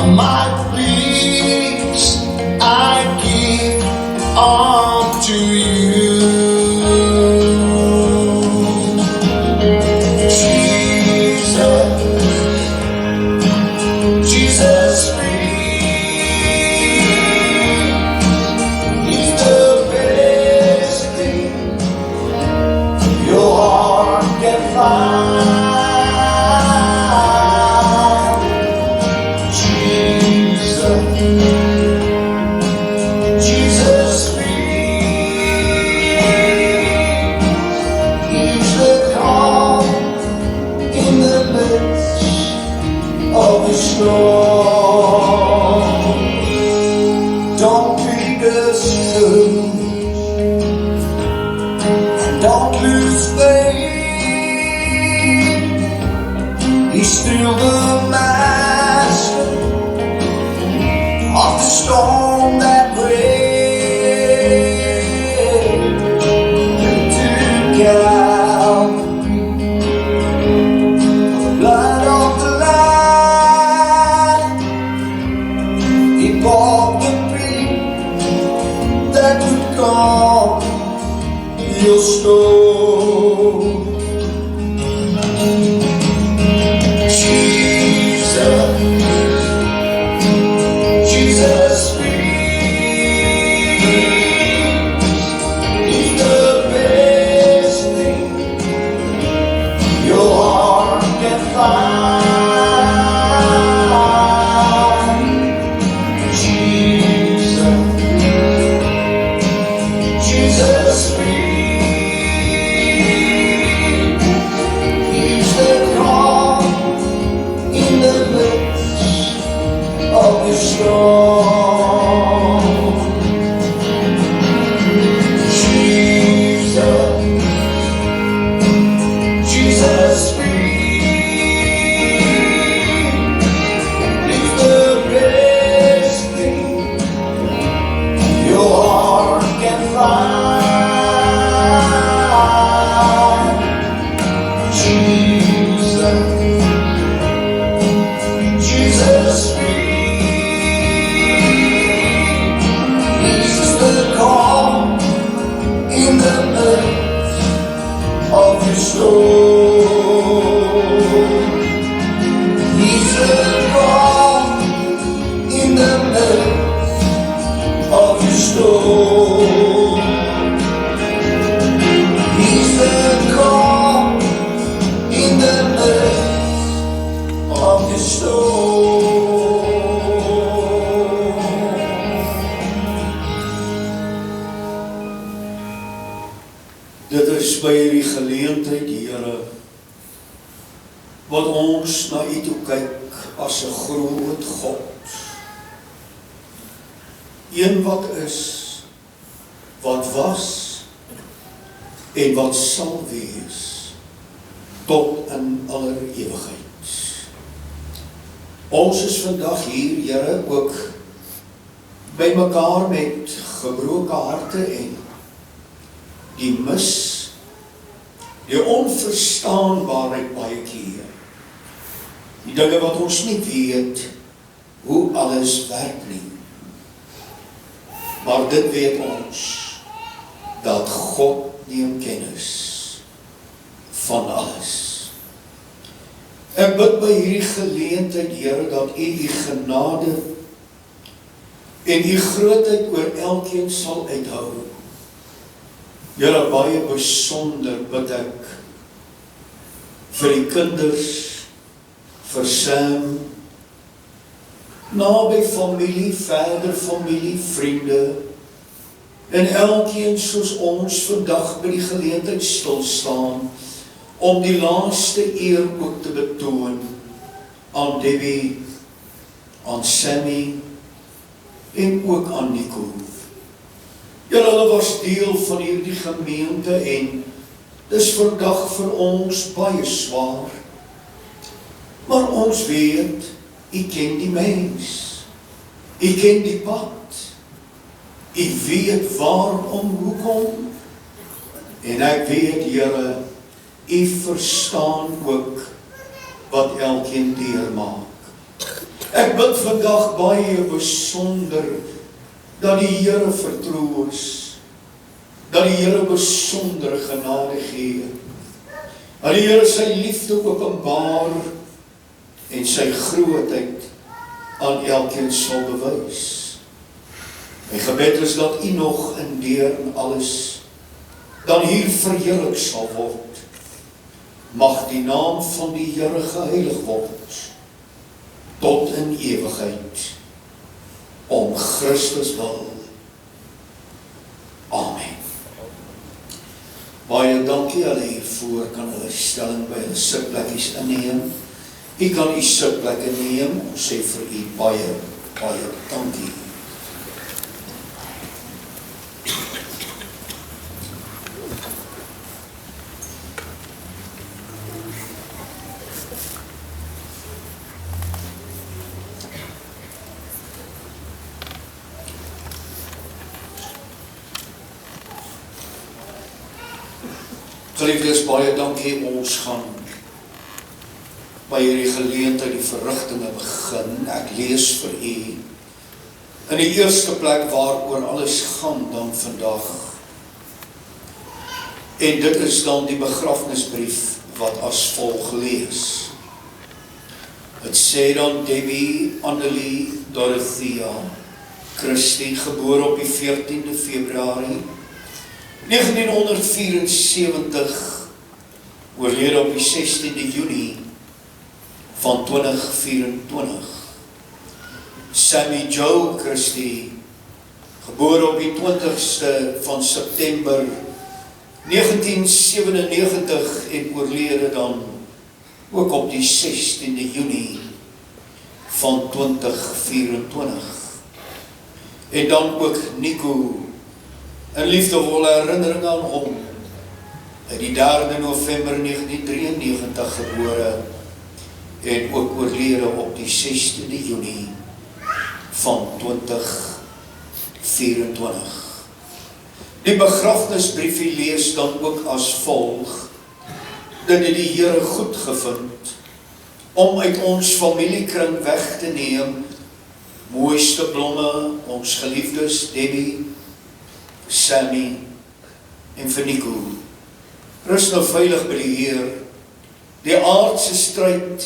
My pleas I give unto you, Jesus, Jesus is the best thing your heart can find. Don't be discouraged and don't lose faith. He's still the master of the storm that raged to Calvary. The blood of the Lamb, He bought the peace that would calm your storm. Jesus, Jesus is the best thing your heart can find. Jesus, Jesus is the calm in the midst of the storm. Jesus, Jesus is the best thing your heart can find. Jesus, Jesus is the calm in the midst of your storm. He's the calm in the midst of your storm. He's the calm in the midst of your storm. Dit is by hierdie geleentheid, Here, wat ons na U toe kyk as 'n groot God. Een wat is, wat was en wat sal wees tot in aller ewigheid. Ons is vandag hier, Here, ook by mekaar met gebroke harte en die mis, die onverstaanbaarheid baie keer. Die dinge wat ons nie weet hoe alles werk nie. Maar dit weet ons, dat God neem kennis van alles. Ek bid by hierdie geleentheid, Here, dat U die genade en U grootheid oor elkeen sal uithou. Here, baie besonder bid ek vir die kinders, vir Sam, naby familie, verder familie, vriende, en elkeen soos ons vandag by die geleentheid stil staan, om die laaste eer ook te betoon aan Debbie, aan Sammy, en ook aan Nico. Julle, hulle was deel van hierdie gemeente en dis vandag vir ons baie swaar. Maar ons weet, U ken die mens, U ken die pad, U weet waarom, hoekom, en ek weet, Here, U verstaan ook wat elkeen deurmaak. Ek bid vandag baie besonder dat die Here vertroos, dat die Here besondere genade gee, dat die Here sy liefde openbaar en sy grootheid aan elkeen sal bewys. My gebed is dat U nog in deur en alles dan hier verheerlik sal word. Mag die naam van die Here geheilig word tot in ewigheid, om Christus wil. Amen. Baie dankie hulle hiervoor, kan hulle stelling by hulle sitplekkies inneem. U kan U sitplekke neem, ons sê vir U baie, baie dankie. Geliefdes, baie dankie, ons gaan by hierdie geleentheid die verrigtinge begin. Ek lees vir U in die eerste plek waaroor alles gaan dan vandag. En dit is dan die begrafnisbrief wat as volg lees. Het sê dan Debbie Annelie Dorothea Christie, gebore op die 14de Februarie 1974, oorlede op die 16de Junie van 2024. Sammy Joe Christie, gebore op die 20ste van September 1997 en oorlede dan ook op die 16de Junie van 2024. En dan ook Nico, 'n liefdevolle herinnering aan hom, uit die 3de November 1993 gebore en ook oorlede op die 16de Junie van 2024. Die begrafnisbriefie lees dan ook as volg, dat dit die Here goed gevind om uit ons familiekring weg te neem, mooiste blomme, ons geliefdes Debbie, Sammy en vir Nico. Rus nou veilig by die Heer. Die aardse stryd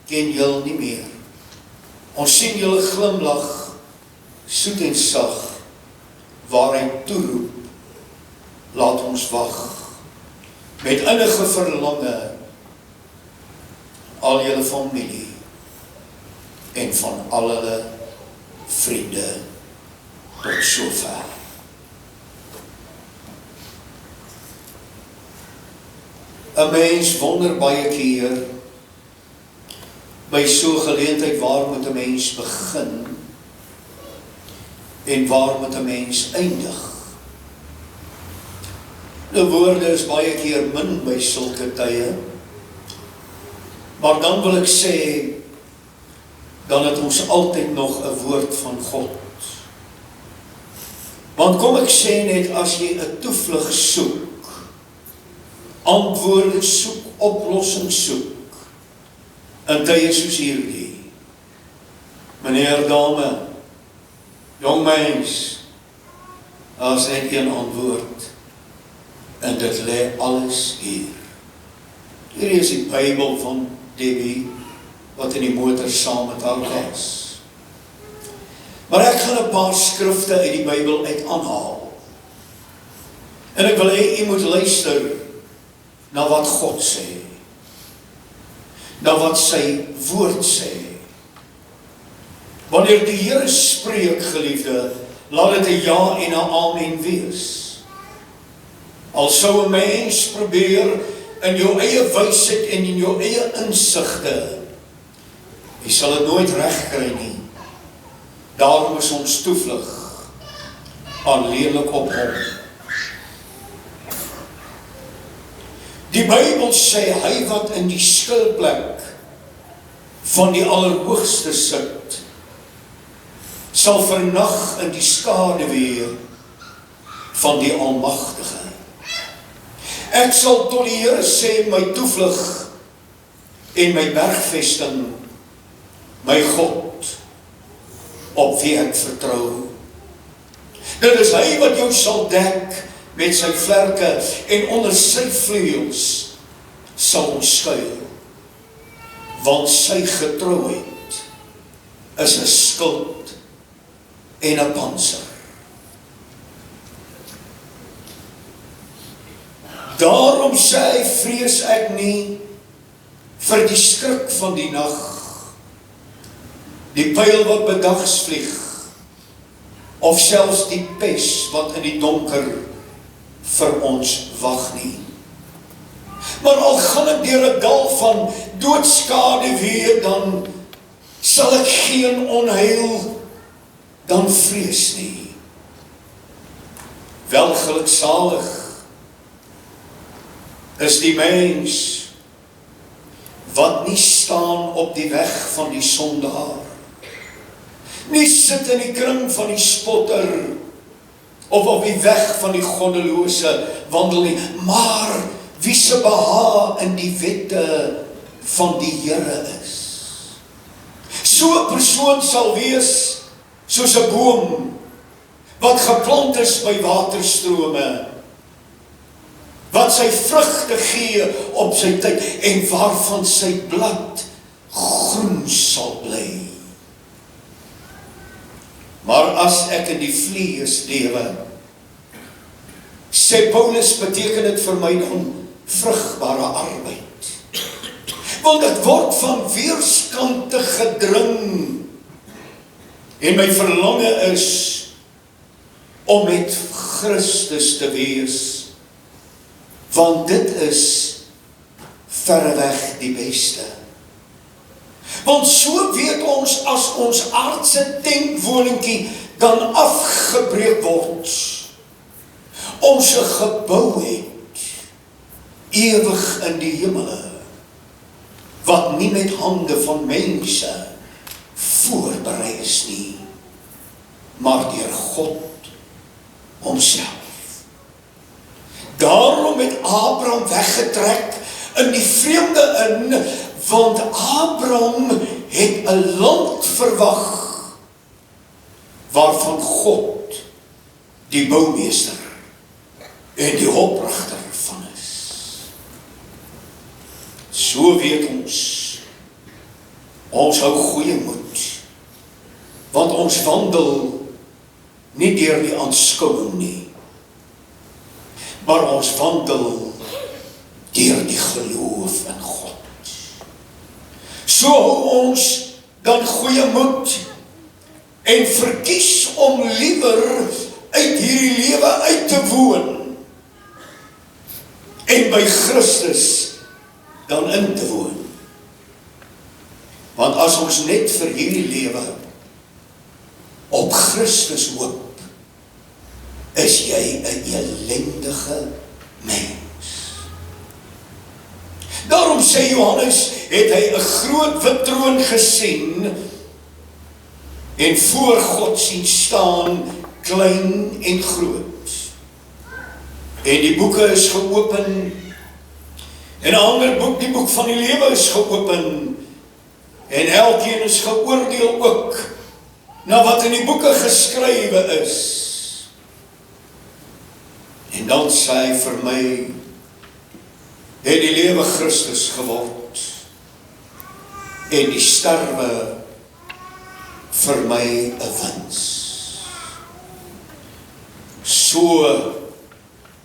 ken jyl nie meer. Ons sien jylle glimlag, soet en sag, waar hy toeroep, laat ons wag, met innige verlange, al jylle familie, en van al jylle vriende, tot sover. Een mens wonder baie keer, by so'n geleentheid, waar moet een mens begin, en waar moet een mens eindig. Nou, woorde is baie keer min by sulke tye, maar dan wil ek sê, dan het ons altyd nog 'n woord van God. Want kom ek sê net, as jy 'n toevlug soek, antwoorde soek, oplossing soek, in tye soos hierdie, meneer, dame, jong mens, as net een antwoord, en dit lê alles hier. Hier is die Bybel van Debbie, wat in die motor saam met haar was. Maar ek gaan 'n paar skrifte uit die Bybel uit aanhaal. En ek wil hê u moet luister na wat God sê, na wat sy woord sê. Wanneer die Here spreek, geliefde, laat dit 'n ja en 'n amen wees. Al sou 'n mens probeer in jou eie wysheid en in jou eie insigte, jy sal dit nooit reg kry nie. Daarom is ons toevlug alleenlik op hom. Die Bybel sê, hy wat in die skuilplek van die Allerhoogste sit, sal vernag in die skaduwee van die Almagtige. Ek sal tot die Here sê, my toevlug en my bergvesting, my God, op wie ek vertrou. Dit is hy wat jou sal dek met sy vlerke en onder sy vleuels sal ons skuil. Want sy getrouheid is 'n skild en 'n pantser. Daarom sê hy, vrees ek nie vir die skrik van die nag, die pyl wat bedags vlieg, of selfs die pes wat in die donker vir ons wag nie. Maar al gaan ek deur 'n dal van doodskade weer, dan sal ek geen onheil dan vrees nie. Wel geluksalig is die mens wat nie staan op die weg van die sondaar, nie sit in die kring van die spotter, of op die weg van die goddelose wandel nie, maar wie se behaag in die wette van die Here is. So 'n persoon sal wees soos 'n boom wat geplant is by waterstrome, wat sy vrugte gee op sy tyd en waarvan sy blad groen sal bly. Maar as ek in die vlees lewe, sê Paulus, beteken dit vir my dan vrugbare arbeid. Want dit word van weerskante gedring en my verlange is om met Christus te wees, want dit is verreweg die beste. Want so weet ons, as ons aardse tenkwoningkie dan afgebreek word, ons 'n gebou het, ewig in die hemele, wat nie met hande van mense voorberei is nie, maar deur God homself. Daarom het Abraham weggetrek in die vreemde in, want Abraham het 'n land verwag, waarvan God die boumeester en die oprigter van is. So weet ons hou goeie moed, want ons wandel nie deur die aanskouing nie, maar ons wandel deur die geloof in God. So hou ons dan goeie moed en verkies om liewer uit hierdie lewe uit te woon en by Christus dan in te woon. Want as ons net vir hierdie lewe op Christus hoop, is jy 'n ellendige mens. Daarom sê Johannes, het hy 'n groot wit troon gesien en voor God sien staan, klein en groot. En die boeke is geopen, en 'n ander boek, die boek van die lewe is geopen, en elkeen is geoordeel ook na wat in die boeke geskrywe is. En dan sê hy vir my, het die lewe Christus geword, en die sterwe vir my 'n wins. So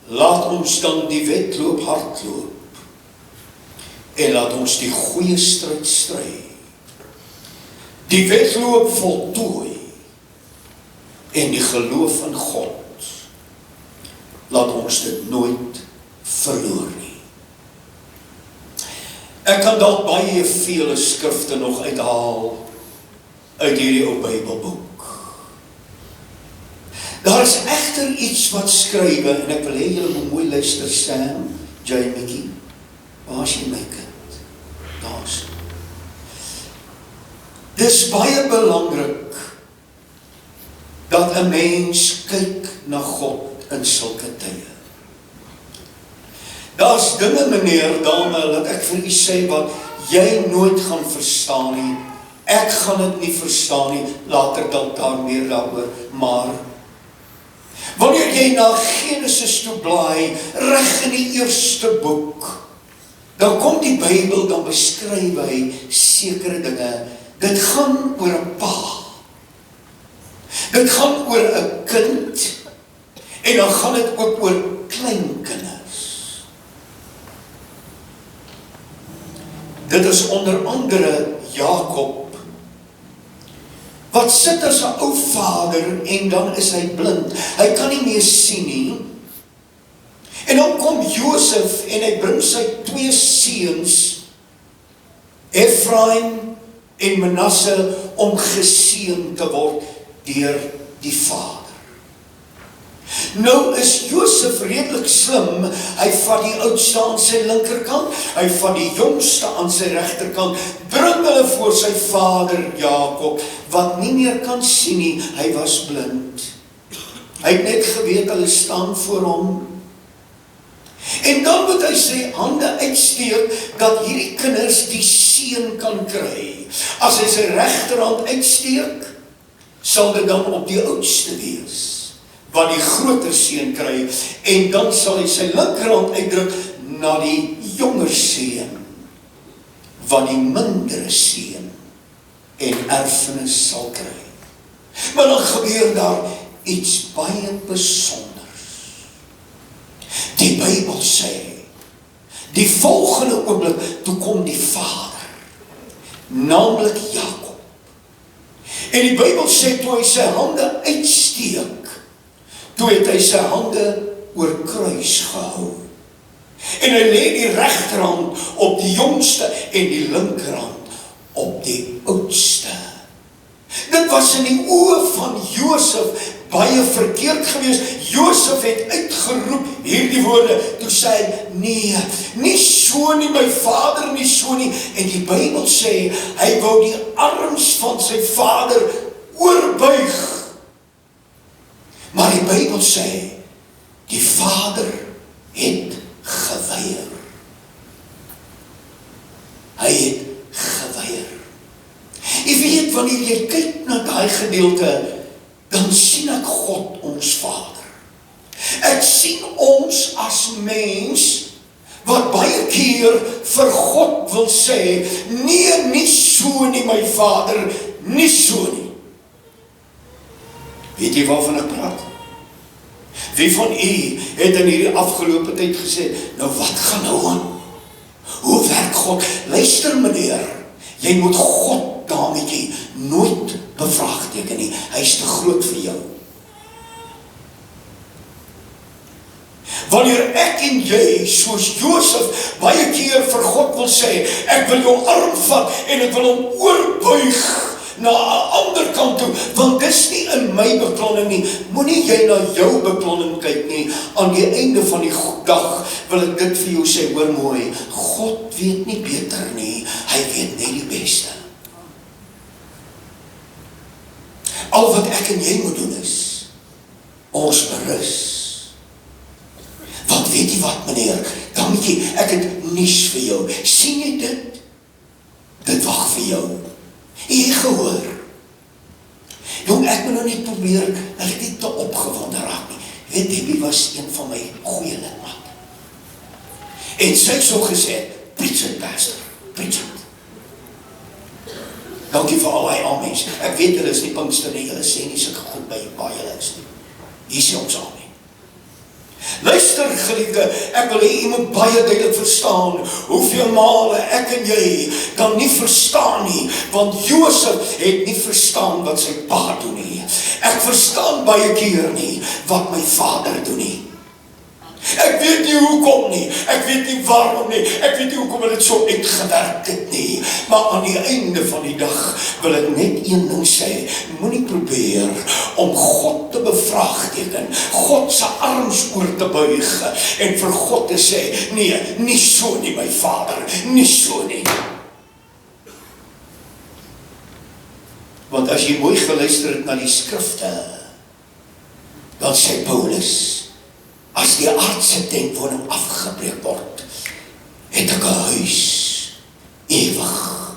laat ons dan die wedloop hardloop, en laat ons die goeie stryd stry, die wedloop voltooi, en die geloof in God, laat ons dit nooit verloor nie. Ek kan dalk baie vele skrifte nog uithaal uit hierdie ou Bybelboek. Daar is egter iets wat skrywe, en ek wil hê julle moet mooi luister, Sam, Jamie, waar is jy my kind? Daar's. Dis baie belangrik dat 'n mens kyk na God in sulke tye. Daar's dinge, meneer, dame, dat ek vir u sê wat jy nooit gaan verstaan nie, Ek gaan dit nie verstaan nie, later dalk daar meer daaroor, maar wanneer jy na Genesis toe blaai, reg in die eerste boek, dan kom die Bybel, dan beskryf hy sekere dinge. Dit gaan oor 'n pa. Dit gaan oor 'n kind, en dan gaan dit ook oor kleinkinders. Dit is onder andere Jakob, wat sit as 'n ou vader, en dan is hy blind. Hy kan nie meer sien nie. En dan kom Josef, en hy bring sy 2 seuns, Efraim en Manasse, om geseën te word deur die vader. Nou is Josef redelik slim. Hy vat die oudste aan sy linkerkant, hy vat die jongste aan sy regterkant, bring hulle voor sy vader Jakob, wat nie meer kan sien nie, hy was blind. Hy het net geweet hulle staan voor hom. En dan moet hy sy hande uitsteek, dat hierdie kinders die seën kan kry. As hy sy regterhand uitsteek, sal dit dan op die oudste wees, wat die groter seën kry, en dan sal hy sy linkerhand uitdruk na die jonger seun, wat die mindere seën en erfenis sal kry. Maar dan gebeur daar iets baie besonders. Die Bybel sê, die volgende oomblik, toe kom die vader, naamlik Jakob. En die Bybel sê, toe hy sy hande uitsteek, toe het hy sy hande oor kruis gehou. En hy lê die regterhand op die jongste en die linkerhand op die oudste. Dit was in die oë van Josef baie verkeerd geweest. Josef het uitgeroep hierdie woorde, toe sê hy, nee, nie so nie, my vader, nie so nie. En die Bybel sê, hy wou die arms van sy vader oorbuig. Maar die Bybel sê, die vader het geweier. Hy het geweier. Jy weet, wanneer jy kyk na daai gedeelte, dan sien ek God, ons Vader. Ek sien ons as mens, wat baie keer vir God wil sê, nee, nie so nie, my Vader, nie so nie. Weet jy waarvan ek praat? Wie van u het in hierdie afgelope tyd gesê, nou wat gaan nou aan? Hoe werk God? Luister meneer, jy moet God daarmee jy nooit bevraagteken nie. Hy is te groot vir jou. Wanneer ek en jy, soos Josef, baie keer vir God wil sê, ek wil jou arm vat en ek wil hom oorbuig na 'n ander kant toe, want dis nie in my beplanning nie. Moenie jy na jou beplanning kyk nie. Aan die einde van die dag wil ek dit vir jou sê, hoor mooi, God weet nie beter nie, hy weet net die beste. Al wat ek en jy moet doen is, ons berus. Want weet jy wat meneer, dan moet jy, ek het nuus vir jou, sien jy dit? Dit wag vir jou. Jy gehoor. Jong, ek moet nou net probeer, dat ek nie te opgewonde raak nie. Weet, Debbie was een van my goeie lidmate. En sy het so gesê, preach it, pastor, preach it. Dankie vir al die amens. Ek weet, hulle is nie Pinkster nie, hulle sê nie sulke goed by julle is nie. Hier sê ons amen. Luister geliefde, ek wil jy moet baie duidelik verstaan, hoeveel male ek en jy kan nie verstaan nie, want Josef het nie verstaan wat sy pa doen nie. Ek verstaan baie keer nie wat my vader doen nie. Ek weet nie hoekom nie, ek weet nie waarom nie, ek weet nie hoekom het so uitgewerk het nie, maar aan die einde van die dag wil ek net een ding sê, moenie probeer om God te bevraagteken, God se arms oor te buig en vir God te sê, nee, nie so nie my vader, nie so nie. Want as jy mooi geluister het na die skrifte, dan sê Paulus, as die aardse denkwoning afgebreek word, het ek 'n huis ewig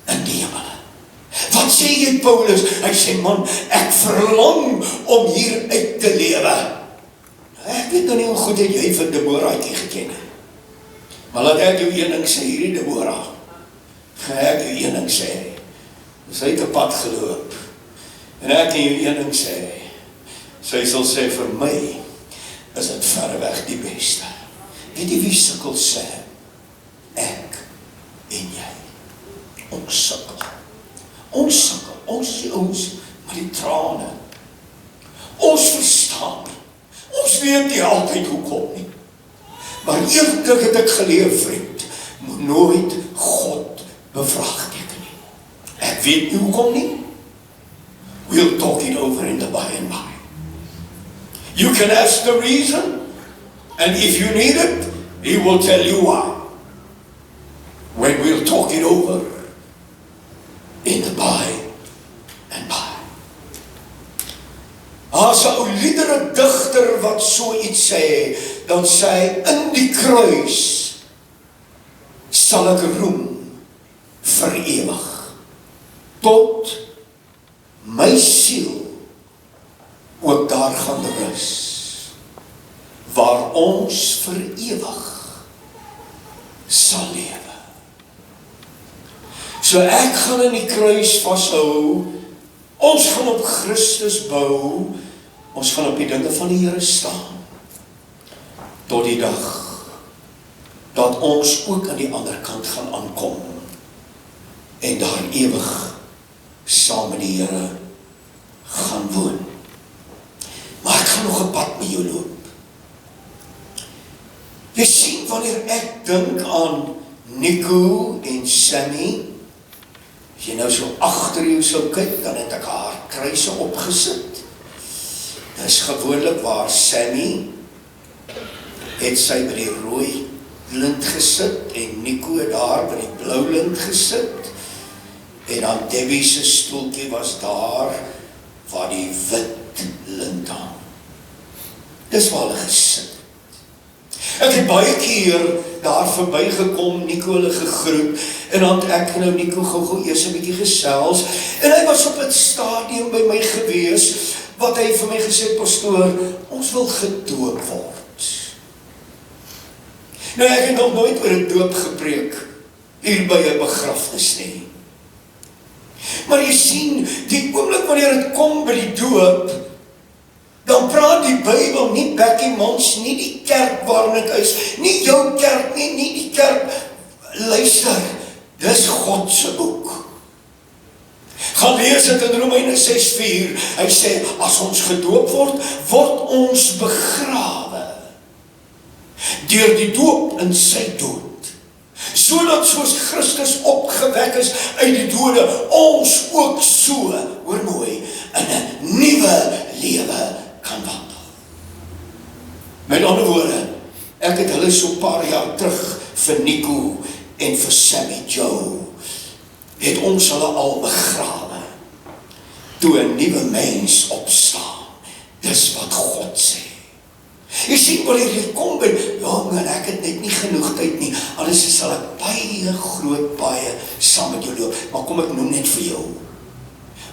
in die hemel. weet Paulus, hy sê, man, ek verlang om hier uit te lewe. Ek weet nou nie hoe goed het jy vir Deborah'tjie geken het. Maar laat ek jou een ding sê, hierdie Deborah, ek jou een ding sê, sy het 'n pad geloop, en ek kan jou een ding sê, sy sal sê, vir my, is dit verreweg die beste. Weet jy wie sukkel sê? Ek en jy. Ons sukkel. Ons sukkel. Ons is die ouens met die trane. Ons verstaan. Ons weet nie altyd hoekom nie. Maar eerlik het ek geleer, vriend, moet nooit God bevraagteken nie. Ek weet nie hoekom nie. We'll talk it over in the by and by. You can ask the reason, and if you need it, He will tell you why. When we'll talk it over in the by and by. As 'n ou liedere digter wat so iets sê, dan sê hy, in die kruis sal ek roem vir ewig, tot my siel ook daar gaan rus, waar ons vir ewig sal lewe. So ek gaan in die kruis vashou, ons gaan op Christus bou, ons gaan op die dinge van die Here staan, tot die dag, dat ons ook aan die ander kant gaan aankom, en daar ewig saam met die Here gaan woon. Maar ek gaan nog 'n pad met jou loop. Jy sien, wanneer ek dink aan Nico en Sammy, as jy nou so agter jou sou kyk, dan het ek haar kruise opgesit. Dis gewoonlik waar Sammy het sy by die rooi lint gesit, en Nico het daar by die blou lint gesit, en dan Debbie se stoeltjie was daar, waar die wit lint hang. Dis waar hulle gesit. Ek het baie keer daar verbygekom, Nico hulle gegroet, en dan het ek nou Nico gou eers 'n bietjie gesels, en hy was op 'n stadium by my gewees, wat hy vir my gesê het, pastoor, ons wil gedoop word. Nou ek het nog nooit oor 'n doop gepreek, hier by 'n begrafnis nie. Maar jy sien, die oomblik wanneer het kom by die doop, dan praat die Bybel nie Becky Mons, nie die kerk waarin ek is, nie jou kerk nie, nie die kerk, luister, dis God se boek. Gaan lees dit in Romeine 6:4, hy sê, as ons gedoop word, word ons begrawe, deur die doop in sy dood, sodat soos Christus opgewek is uit die dode, ons ook so, hoor mooi, in 'n nuwe lewe kan wandel. Met ander woorde, ek het hulle so 'n paar jaar terug vir Nico en vir Sammy Joe, het ons hulle al begrawe, toe 'n nuwe mens opstaan. Dis wat God sê. Jy sien, wanneer jy kom by, en ek het net nie genoeg tyd nie, alles is al ek baie groot, baie saam met jou loop, maar kom ek noem net vir jou.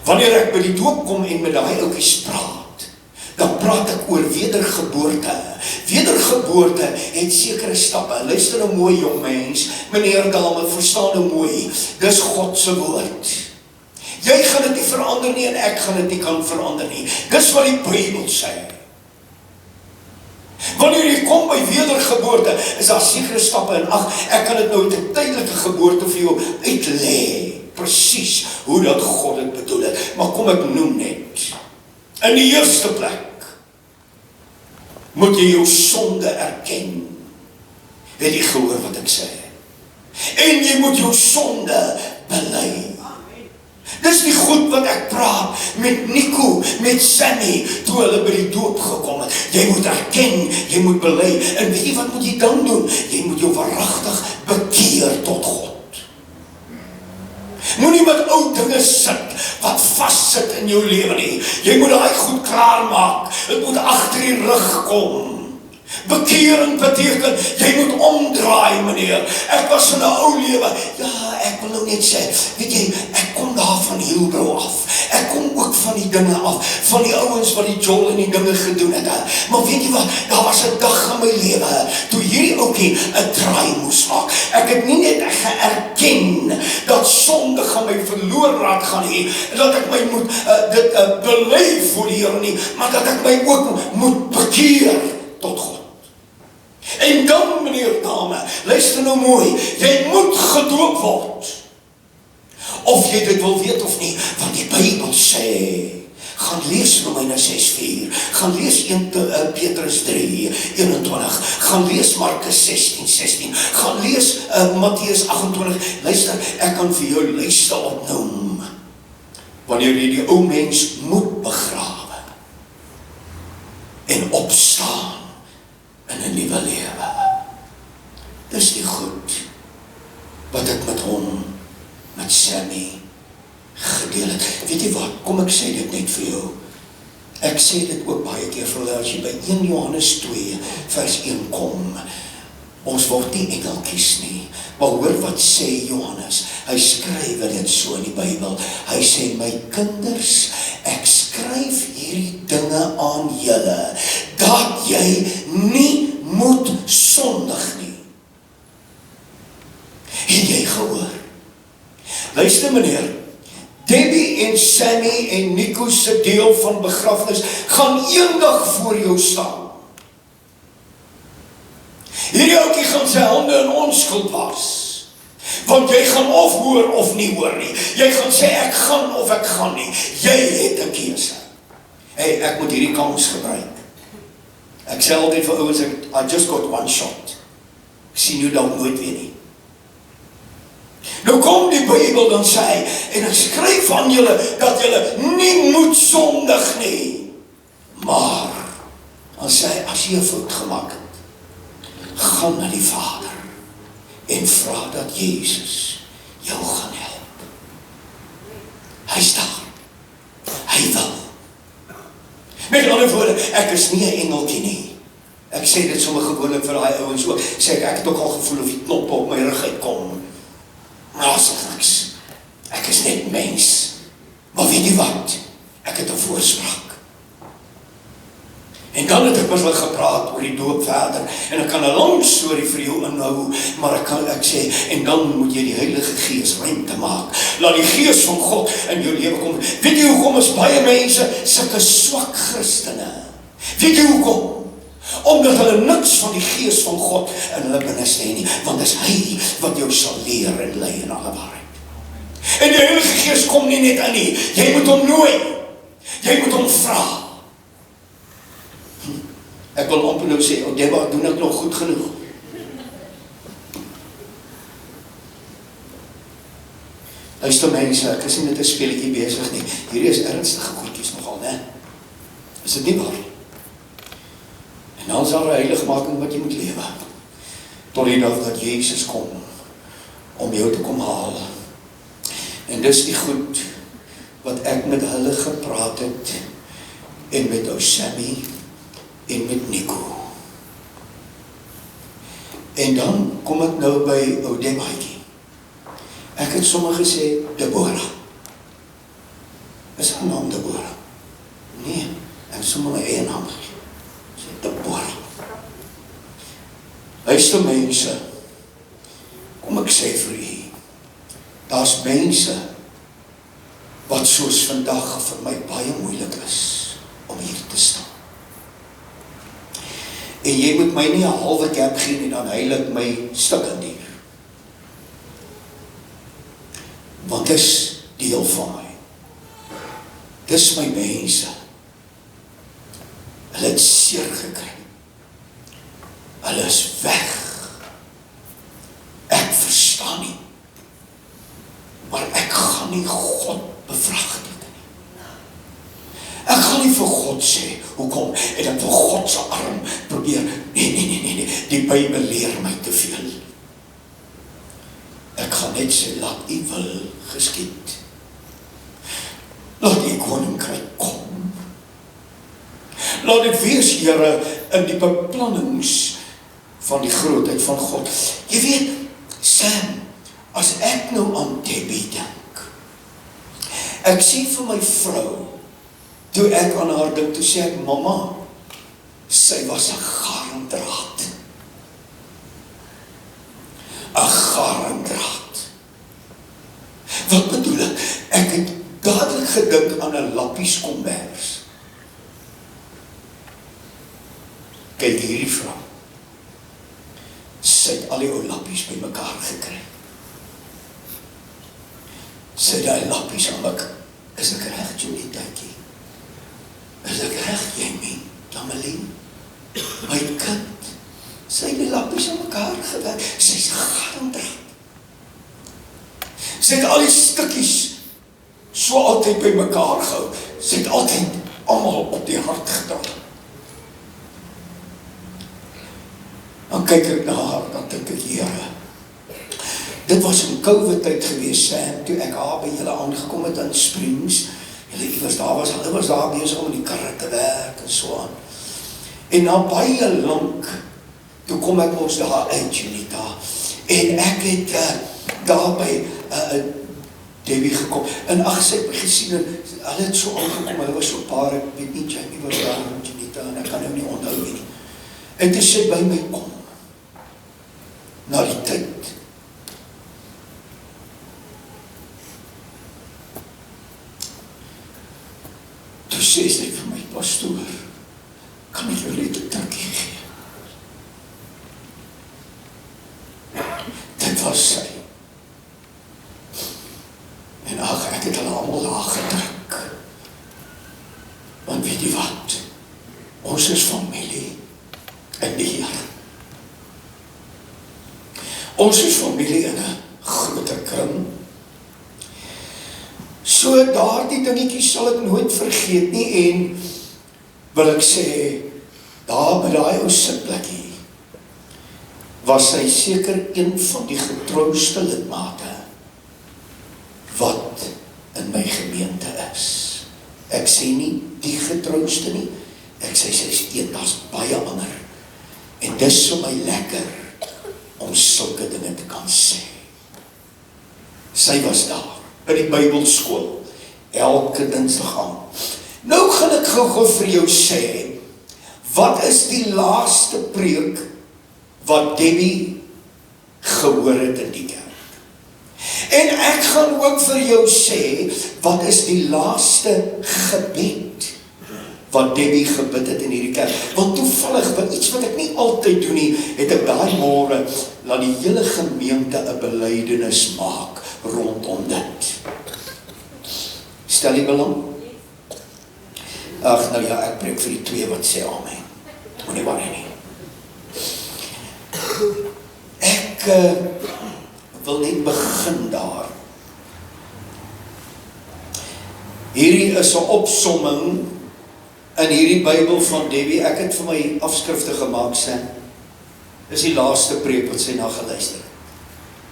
Wanneer ek by die doop kom en met daai ouetjies praat, dan praat ek oor wedergeboorte. Wedergeboorte het sekere stappe. Luister nou mooi, jong mens, meneer, dame, verstaan nou mooi, dis God se woord. Jy gaan dit nie verander nie, en ek gaan dit nie kan verander nie. Dis wat die Bybel sê. Wanneer jy kom by wedergeboorte, is daar sekere stappe in ag, ek kan dit nou met 'n tydelike geboorte vir jou uitlê, presies hoe dat God dit bedoel het, maar kom ek noem net. In die eerste plek, moet jy jou sonde erken. Het jy gehoor wat ek sê? En jy moet jou sonde bely. Dis die goed wat ek praat met Nico, met Sammy, toe hulle by die doop gekom het. Jy moet erken, jy moet bely, en weet jy wat moet jy dan doen? Jy moet jou waaragtig bekeer tot God. Moenie met ou dinge sit, wat vassit in jou lewe nie. Jy moet daai goed klaar maak, het moet agter die rug kom. Bekering beteken, jy moet omdraai, meneer. Ek was in 'n ou lewe. Ja, ek wil nou net sê, weet jy, ek kom daar van Hillbrow af. Ek kom ook van die dinge af, van die ouens wat die jol en die dinge gedoen het. Maar weet jy wat, daar was 'n dag in my lewe, toe hierdie ouetjie 'n draai moes maak. Ek het nie net geërken dat sonde gaan my verloor raak gaan hê, dat ek my moet dit beleef voor die Here nie, maar dat ek my ook moet bekeer tot God. En dan, meneer, dame, luister nou mooi, jy moet gedoop word. Of jy dit wil weet of nie, want die Bybel sê, gaan lees Romeine 6:4, gaan lees 1 Petrus 3:21, gaan lees Markus 16:16, gaan lees Matteus 28, luister, ek kan vir jou lyste opnoem, wanneer jy die ou mens moet begrawe, en opstaan, in 'n nuwe lewe. Dis die goed wat ek met hom, met Sammy, gedeel het. Weet jy wat, kom ek sê dit net vir jou. Ek sê dit ook baie keer vir hulle, as jy by 1 Johannes 2 vers 1 kom, ons word nie engeltjies nie, maar hoor wat sê Johannes, hy skryf dit so in die Bybel, hy sê, my kinders, ek skryf hierdie dinge aan julle, dat jy nie moet sondig nie. Het jy gehoor? Luister meneer, Debbie en Sammy en Nico se deel van begrafnis gaan eendag voor jou staan. Hierdie ouetjie gaan sy hande in onskuld was, want jy gaan of hoor of nie hoor nie. Jy gaan sê ek gaan of ek gaan nie. Jy het 'n keuse. Hey, ek moet hierdie kans gebruik. Ek sê altyd vir ouens, I just got one shot. Ek sien jou dan nooit weer nie. Nou kom die Bybel dan sê, en ek skryf aan julle, dat julle nie moet sondig nie. Maar, dan sê, as jy 'n fout gemaak het, gaan na die Vader, en vra dat Jesus jou gaan help. Hy is daar. Hy wil. Met ander woorde, ek is nie 'n engeltjie nie. Ek sê dit sommer gewoonlik vir daai ouens ook. Sê ek het ook al gevoel of die knoppe op my rug uitkom. Maar as niks. Ek is net mens. Maar weet jy wat? Ek het 'n voorspraak. En dan het ek met hulle gepraat oor die doop verder. En ek kan 'n lang storie vir jou inhou, maar ek sê, en dan moet jy die Heilige Gees ruimte maak. Laat die Gees van God in jou lewe kom. Weet jy hoekom is baie mense sulke swak Christene? Weet jy hoekom? Omdat hulle niks van die Gees van God in hulle binneste het nie, want dis hy wat jou sal leer en lei in alle waarheid. En die Heilige Gees kom nie net aan nie, jy moet hom nooi, jy moet hom vra. Ek wil amper nou sê, Debba, doen ek nog goed genoeg? Luister mense, ek is nie met 'n speletjie besig nie, hierdie is ernstige goedjies nogal, né? Is dit nie waar? En dan is daar 'n heiligmaking wat jy moet lewe, tot die dag dat Jesus kom, om jou te kom haal. En dis die goed, wat ek met hulle gepraat het, en met ou Sammy, en met Nico. En dan kom ek nou by ou Debbaatjie. Ek het sommer gesê, Deborah. Is haar naam Deborah? Nee, ek het sommer my eie naam gegee. Sê Deborah. Luister mense, kom ek sê vir u, daar's mense, wat soos vandag vir my baie moeilik is, om hier te staan. En jy moet my nie 'n halwe kerk gee en dan heil ek my stukke neer. Want dis deel van my. Dis my mense. Hulle het seer gekry. Hulle is weg. Ek verstaan nie. Maar ek gaan nie God bevraagteken nie. Ek gaan nie vir God sê, hoekom? En ek wil God se arm probeer. Nee. Die Bybel leer my te veel. Ek gaan net sê, laat u wil geskied. Laat die koninkryk kom. Laat dit wees, Here, in die beplannings van die grootheid van God. Jy weet, Sam, as ek nou aan Debbie dink, ek sê vir my vrou, toe ek aan haar dink, toe sê ek, mama, sy was 'n garendraad. 'n garendraad. Wat bedoel ek? Ek het dadelik gedink aan 'n lappies kombers. Kyk hierdie vrou. Sy het al die ou lappies by mekaar gekry. Sy het die lappies aan mekaar. Is ek reg, Jolietatjie? Is ek reg, Jamie? Damelie? My kind? Sy het die lappies aan mekaar gewerk. Sy is garendraad. Sy het al die stukkies so altyd by mekaar gehou. Sy het altyd almal op die hart gedra. Dan kyk ek na haar, dan dink ek, Here, dit was in COVID tyd gewees, Sam, toe ek haar by julle aangekom het in Springs. Julle iewers daar was, hulle was daar besig om in die karre te werk en so aan. En na baie lank, toe kom ek ons daar uit, Junita, en ek het daar by Debbie gekom, en ag, sy het my gesien, en hulle het so aangekom, hulle was so paar, ek weet nie, Jamie was daar, Junita, en ek kan nou nie onthou nie. En toe sy by my kom, na die tyd, toe sê sy vir my, pastoor, kan ek jou net 'n drukkie gee? Dit was sy. En ag, ek het hulle almal daar gedruk. Want weet jy wat? Ons is familie in die Here. Ons is familie in 'n groter kring. So daardie dingetjie sal ek nooit vergeet nie, en wil ek sê, daar by daai ou sitplekkie, was sy seker een van die getrouste lidmate wat in my gemeente is. Ek sê nie die getrouste nie, ek sê sy is een, daar's baie ander. En dis vir my lekker om sulke dinge te kan sê. Sy was daar, by die Bybelskool, elke dinsdag aan. Nou gaan ek gou vir jou sê, wat is die laaste preek wat Debbie gehoor het in die kerk? En ek gaan ook vir jou sê, wat is die laaste gebed wat Debbie gebid het in hierdie kerk? Want toevallig, wat iets wat ek nie altyd doen nie, het ek daai môre laat die hele gemeente 'n belydenis maak rondom dit. Stel jy belang? Ag, nou ja, ek preek vir die twee wat sê amen. Moenie worry nie. Ek wil net begin daar. Hierdie is 'n opsomming in hierdie Bybel van Debbie. Ek het vir my afskrifte gemaak, sê. Dis die laaste preek wat sy na geluister het.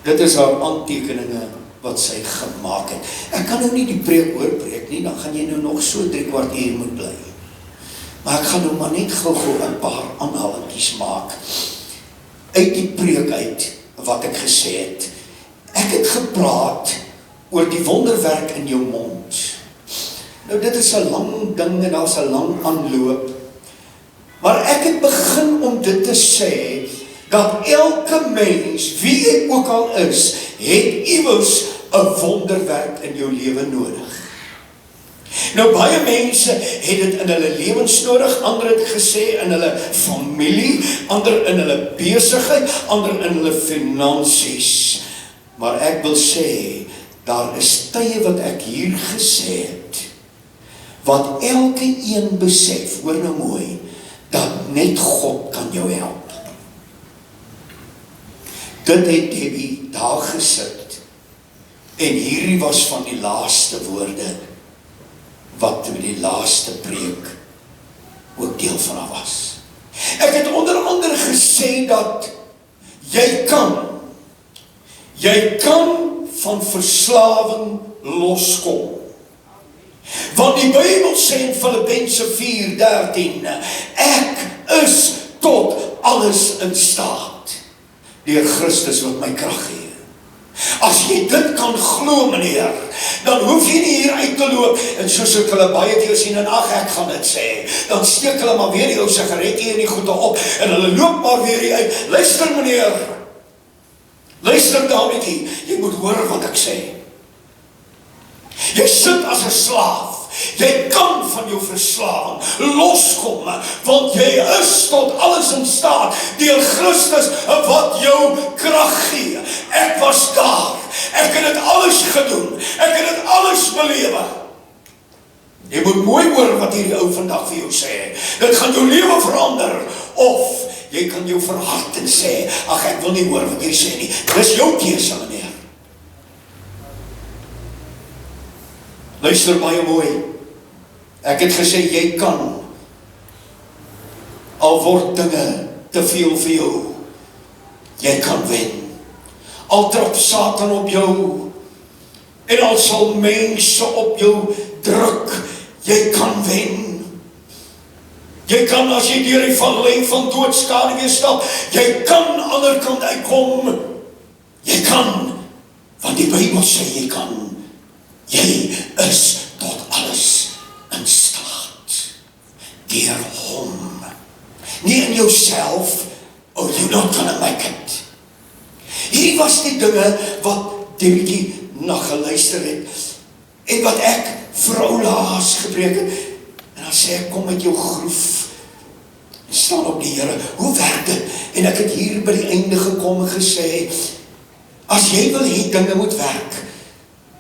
Dit is haar aantekeninge wat sy gemaak het. Ek kan nou nie die preek oorpreek nie, dan gaan jy nou nog so 3/4 uur moet bly. Maar ek gaan nou maar net gou 'n paar aanhalingkies maak uit die preek uit wat ek gesê het. Ek het gepraat oor die wonderwerk in jou mond. Nou dit is 'n lang ding en daar's 'n lang aanloop. Maar ek het begin om dit te sê, dat elke mens, wie jy ook al is, het iewers 'n wonderwerk in jou lewe nodig. Nou baie mense het dit in hulle lewens nodig, ander het gesê in hulle familie, ander in hulle besigheid, ander in hulle finansies. Maar ek wil sê, daar is tye wat ek hier gesê het, wat elke een besef, hoor nou mooi, dat net God kan jou help. Dit het Debbie daar gesit, en hierdie was van die laaste woorde, wat in die laaste preek ook deel van haar was. Ek het onder andere gesê dat jy kan van verslawing loskom. Want die Bybel sê in Filippense 4:13, ek is tot alles in staat, deur Christus wat my krag gee. As jy dit kan glo, meneer, dan hoef jy nie hier uit te loop, en soos ek hulle baie keer sien, en ag, ek gaan dit sê, dan steek hulle maar weer die ou sigaretjie en die goede op, en hulle loop maar weer hier uit. Luister, meneer, luister, dametjie, jy moet hoor wat ek sê. Jy sit as 'n slaaf, jy kan van jou verslawing loskom, want jy is tot alles in staat, deur Christus wat jou krag gee. Ek was daar, ek het dit alles gedoen, ek het dit alles belewe. Jy moet mooi hoor wat hierdie ou vandag vir jou sê, dit gaan jou lewe verander, of jy kan jou verhard en sê, ag, ek wil nie hoor wat jy sê nie, dis jou keuse, meneer. Luister baie mooi, ek het gesê, jy kan, al word dinge te veel vir jou, jy kan wen. Al trap Satan op jou, en al sal mense op jou druk, jy kan wen. Jy kan, as jy deur die vallei van doodskade weer stap, jy kan aan die ander kant uitkom. Jy kan, want die Bybel sê jy kan. Jy is tot alles in staat, deur hom. Nie in jouself, oh, you're not gonna make it. Hierdie was die dinge wat Debbie na geluister het, en wat ek vir ou laas gepreek het, en dan sê ek, kom met jou groef, en staan op die Here, hoe werk dit? En ek het hier by die einde gekom en gesê, as jy wil hê dinge moet werk,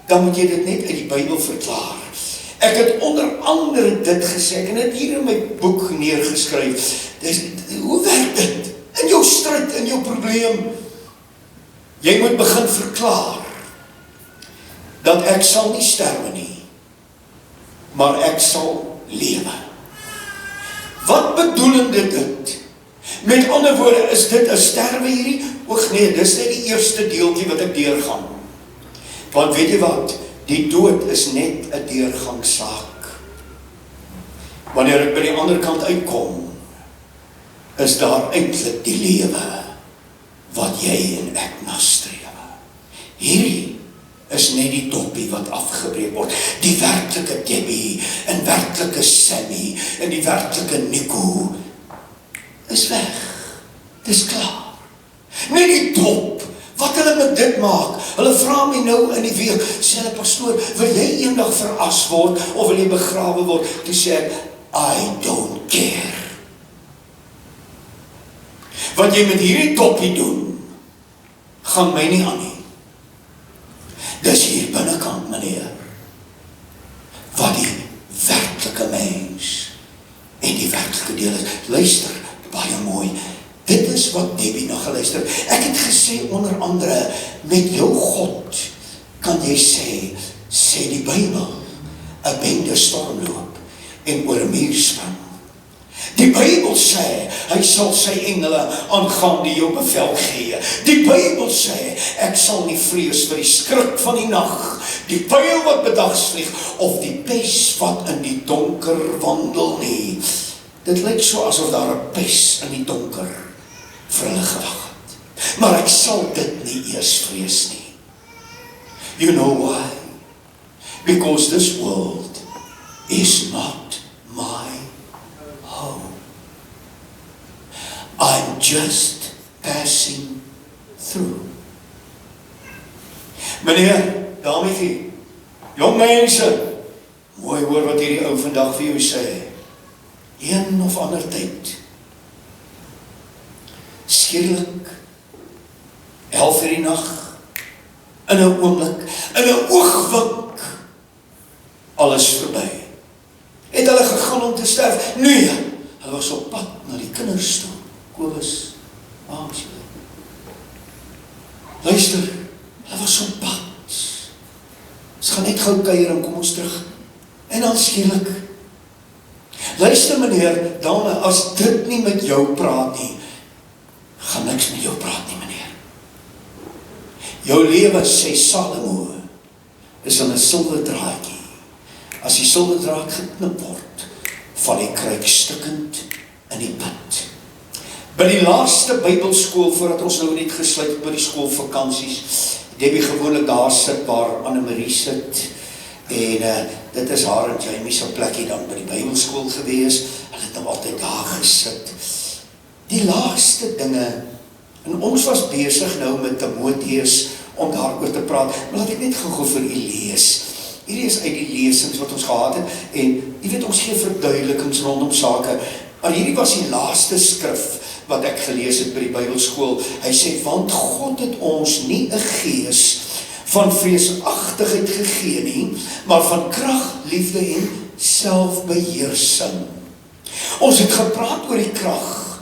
dan moet jy dit net uit die Bybel verklaar. Ek het onder andere dit gesê, en het hier in my boek neergeskryf, hoe werk dit? In jou stryd, in jou probleem, jy moet begin verklaar, dat ek sal nie sterwe nie, maar ek sal lewe. Wat bedoelende dit? Met ander woorde, is dit 'n sterwe hierdie? Och nee, dis net die eerste deeltjie wat ek deurgaan. Want weet jy wat? Die dood is net 'n deurgangssaak. Wanneer ek by die ander kant uitkom, is daar eintlik die lewe wat jy en ek nastreef. Hierdie is net die dopie wat afgebreek word. Die werklike Debbie en werklike Sammy en die werklike Nico is weg. Dis klaar. Net die dop. Wat hulle met dit maak? Hulle vra my nou in die week, sê hulle, pastoor, wil jy eendag veras word of wil jy begrawe word? Toe sê ek, I don't care. Wat jy met hierdie dopie doen, gaan my nie aan nie. Dis hier binnekant, meneer, wat die werklike mens en die werklike deel is. Luister, baie mooi. Dit is wat Debbie na geluister. Ek het gesê onder andere, met jou God kan jy sê die Bybel, 'n bende stormloop en oor 'n muur spring. Die Bybel sê, hy sal sy engele aangaande jou bevel gee. Die Bybel sê, ek sal nie vrees vir die skrik van die nag, die pyl wat bedags vlieg, of die pes wat in die donker wandel nie. Dit lyk so asof daar 'n pes in die donker vir hulle gewag het. Maar ek sal dit nie eers vrees nie. You know why? Because this world is not my home. I'm just passing through. Meneer, dametjie, jong mense, mooi hoor wat hierdie ou vandag vir jou sê. Een of ander tyd, skielik, 11:00 die nag, in 'n oomblik, in 'n oogwink, alles verby. Het hulle gegaan om te sterf? Nee, hulle was op pad na die kinders toe. Kobus, waar is jy? Luister, hulle was op pad. Ons gaan net gou kuier en kom ons terug. En dan skielik, luister meneer, dame, as dit nie met jou praat nie, gaan niks met jou praat nie, meneer. Jou lewe, sê Salomo, is in 'n silwerdraadjie. As die silwerdraad geknip word, val die kruik stikkend in die put. By die laaste Bybelskool, voordat ons nou net gesluit by die skoolvakansies, Debbie gewoonlik daar sit waar Annemarie sit, en dit is haar en Jamie se plekkie dan by die Bybelskool gewees, hulle het nou altyd daar gesit. Die laaste dinge, en ons was besig nou met Timoteus om daaroor te praat, maar laat ek net gou vir u lees. Hierdie is uit die lesings wat ons gehad het, en jy weet ons gee verduidelikings rondom sake, maar hierdie was die laaste skrif wat ek gelees het by die Bybelskool. Hy sê, want God het ons nie 'n gees van vreesagtigheid gegee nie, maar van krag, liefde en selfbeheersing. Ons het gepraat oor die krag,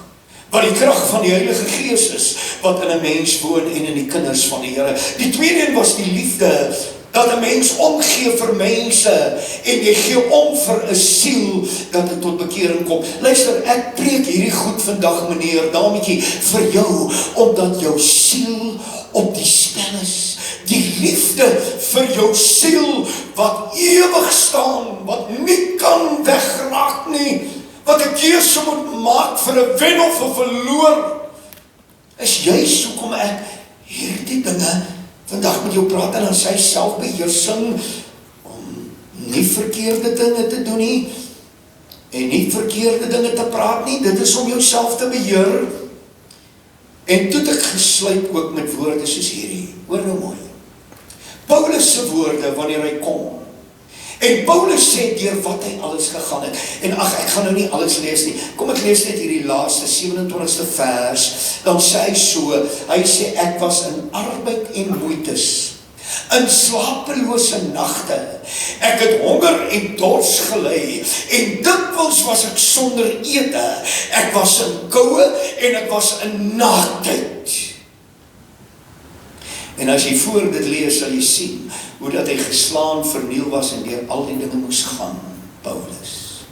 wat die krag van die Heilige Gees is, wat in 'n mens woon en in die kinders van die Here. Die tweede een was die liefde, dat 'n mens omgee vir mense, en jy gee om vir 'n siel, dat dit tot bekering kom. Luister, ek preek hierdie goed vandag, meneer Dametjie, vir jou, omdat jou siel op die spel is. Die liefde vir jou siel, wat ewig staan, wat nie kan wegraak nie, wat 'n keuse moet maak vir 'n wen of 'n verloor, is juist hoekom ek hierdie dinge vandag met jou praat, en dan sy selfbeheersing, om nie verkeerde dinge te doen nie, en nie verkeerde dinge te praat nie, dit is om jouself te beheer. En toe het ek gesluit ook met woorde soos hierdie, hoor nou mooi, Paulus se woorde wanneer hy kom, en Paulus sê deur wat hy alles gegaan het, en ek gaan nou nie alles lees nie, kom ek lees net hierdie laaste 27ste vers, dan sê hy so, hy sê ek was in arbeid en moeites, in slapelose nagte, ek het honger en dors gelei, en dikwels was ek sonder ete, ek was in koue en ek was in naaktheid. En as jy voor dit lees, sal jy sien, hoe dat hy geslaan, verniel was, en deur al die dinge moes gaan, Paulus.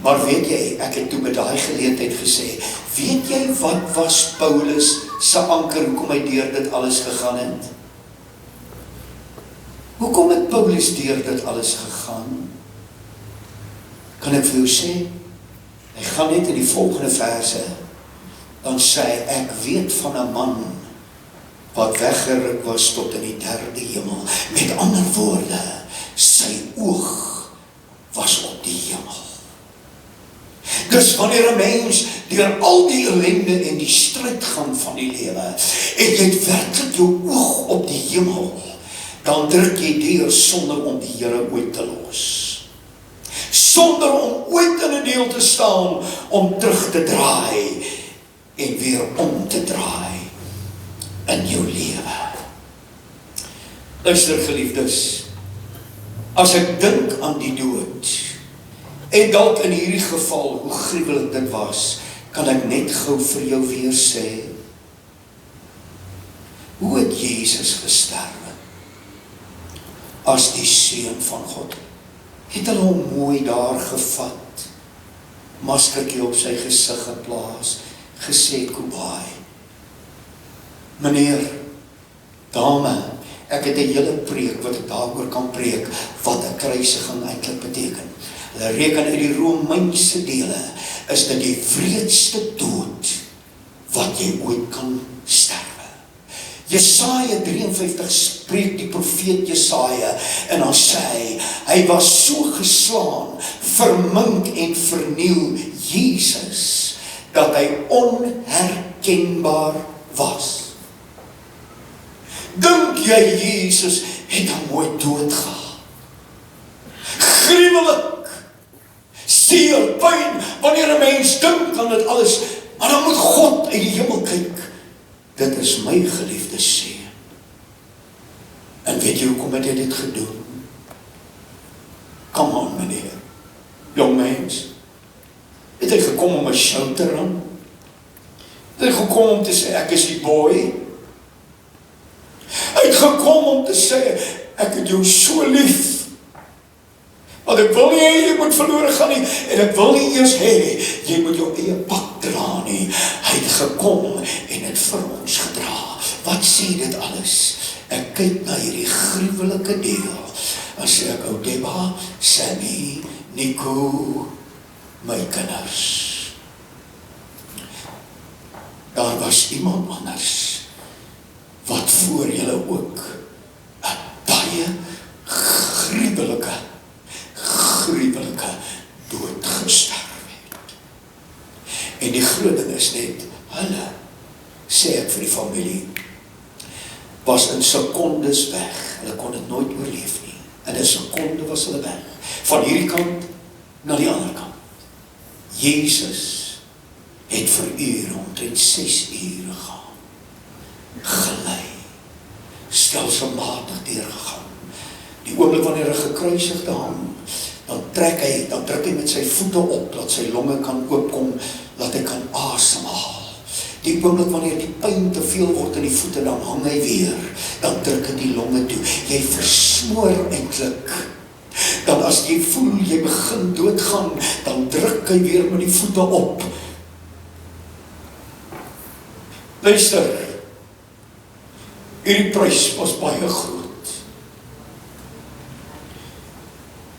Maar weet jy, ek het toe by daai geleentheid gesê, weet jy wat was Paulus se anker, hoekom hy deur dit alles gegaan het? Hoekom het Paulus deur dit alles gegaan? Kan ek vir jou sê? Hy gaan net in die volgende verse, dan sê hy, ek weet van 'n man, wat weggeruk was tot in die derde hemel. Met ander woorde, sy oog was op die hemel. Dus wanneer 'n mens deur al die ellende en die stryd gaan van die lewe, en jy het werklik jou oog op die hemel, dan druk jy deur sonder om die Here ooit te los. Sonder om ooit in 'n deel te staan, om terug te draai, en weer om te draai in jou lewe. Luister geliefdes, as ek dink aan die dood, en dalk in hierdie geval, hoe gruwelik dit was, kan ek net gou vir jou weer sê, hoe het Jesus gesterwe, as die Seun van God? Het hulle hom mooi daar gevat, maskertjie op sy gesig geplaas, gesê, "Kobai, meneer, dame, ek het 'n hele preek wat ek daaroor kan preek, wat 'n kruisiging eintlik beteken. Hulle reken uit die Romeinse dele, is dit die wreedste dood, wat jy ooit kan sterwe. Jesaja 53 spreek die profeet Jesaja, en dan sê hy was so geslaan, vermink en verniel, Jesus, dat hy onherkenbaar was. Dink jy Jesus het hom mooi dood gehad? Gruwelik, seer, pyn, wanneer 'n mens dink aan dit alles, maar dan moet God uit die hemel kyk. Dit is my geliefde seun. En weet jy hoekom het hy dit gedoen? Come on, meneer, jong mens, het hy gekom om 'n show te run? Het hy gekom om te sê, ek is die boy? Hy het gekom om te sê, ek het jou so lief, want ek wil nie hê jy moet verlore gaan nie, en ek wil nie eers hê jy moet jou eie pad dra nie. Hy het gekom en het vir ons gedra. Wat sê dit alles? Ek kyk na hierdie gruwelike deel, en sê ek, ou Deba, Sammy, Nico, my kinders. daar was iemand anders, wat voor julle ook 'n baie gruwelike dood gesterf het. En die groot ding is net, hulle, sê ek vir die familie, was in sekondes weg. Hulle kon dit nooit oorleef nie. In 'n sekonde was hulle weg. Van hierdie kant na die ander kant. Jesus het vir ure, omtrent 6 ure gaan, gelei, stelselmatig deurgegaan. Die oomblik wanneer hy gekruisigde hang, dan druk hy met sy voete op, dat sy longe kan oopkom, dat hy kan asemhaal. Die oomblik wanneer die pyn te veel word in die voete, dan hang hy weer, dan druk hy die longe toe. Jy versmoor eintlik. Dan as jy voel, jy begin doodgaan, dan druk hy weer met die voete op. Luister, hierdie prys was baie groot.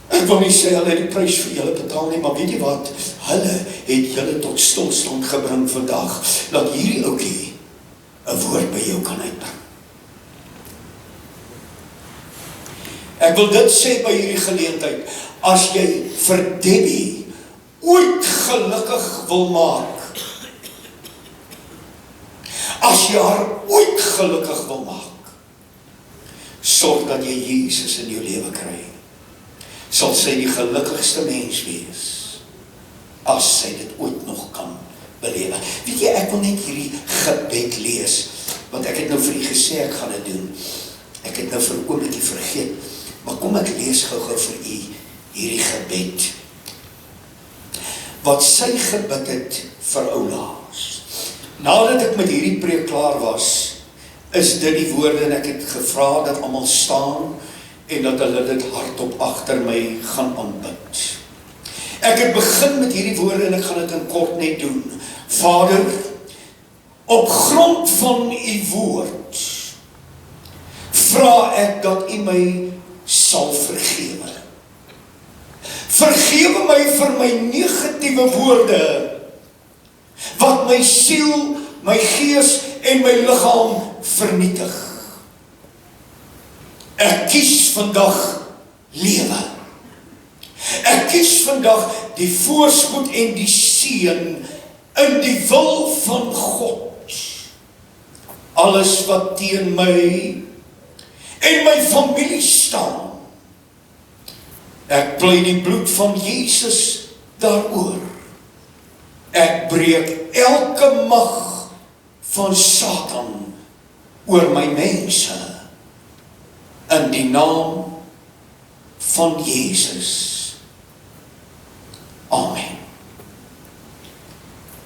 Ek wil nie sê hulle het die prys vir julle betaal nie, maar weet jy wat? Hulle het julle tot stilstand gebring vandag, dat hierdie oukie 'n woord by jou kan uitbring. Ek wil dit sê by hierdie geleentheid, as jy vir Debbie ooit gelukkig wil maak, as jy haar ooit gelukkig wil maak, sorg dat jy Jesus in jou lewe kry, sal sy die gelukkigste mens wees, as sy dit ooit nog kan belewe. Weet jy, ek wil net hierdie gebed lees, want ek het nou vir u gesê, ek gaan dit doen. Ek het nou vir 'n oombliekie vergeet, maar kom ek lees gou-gou vir u hierdie gebed, wat sy gebid het vir Oulaas. Nadat ek met hierdie preek klaar was, is dit die woorde, en ek het gevra dat almal staan, en dat hulle dit hardop agter my gaan aanbid. Ek het begin met hierdie woorde, en ek gaan dit in kort net doen. Vader, op grond van u woord, vra ek dat u my sal vergewe. Vergewe my vir my negatiewe woorde, wat my siel, my gees en my liggaam vernietig. Ek kies vandag lewe. Ek kies vandag die voorspoed en die seën in die wil van God. Alles wat teen my en my familie staan, ek pleit die bloed van Jesus daaroor. Ek breek elke mag van Satan oor my mense, in die naam van Jesus. Amen.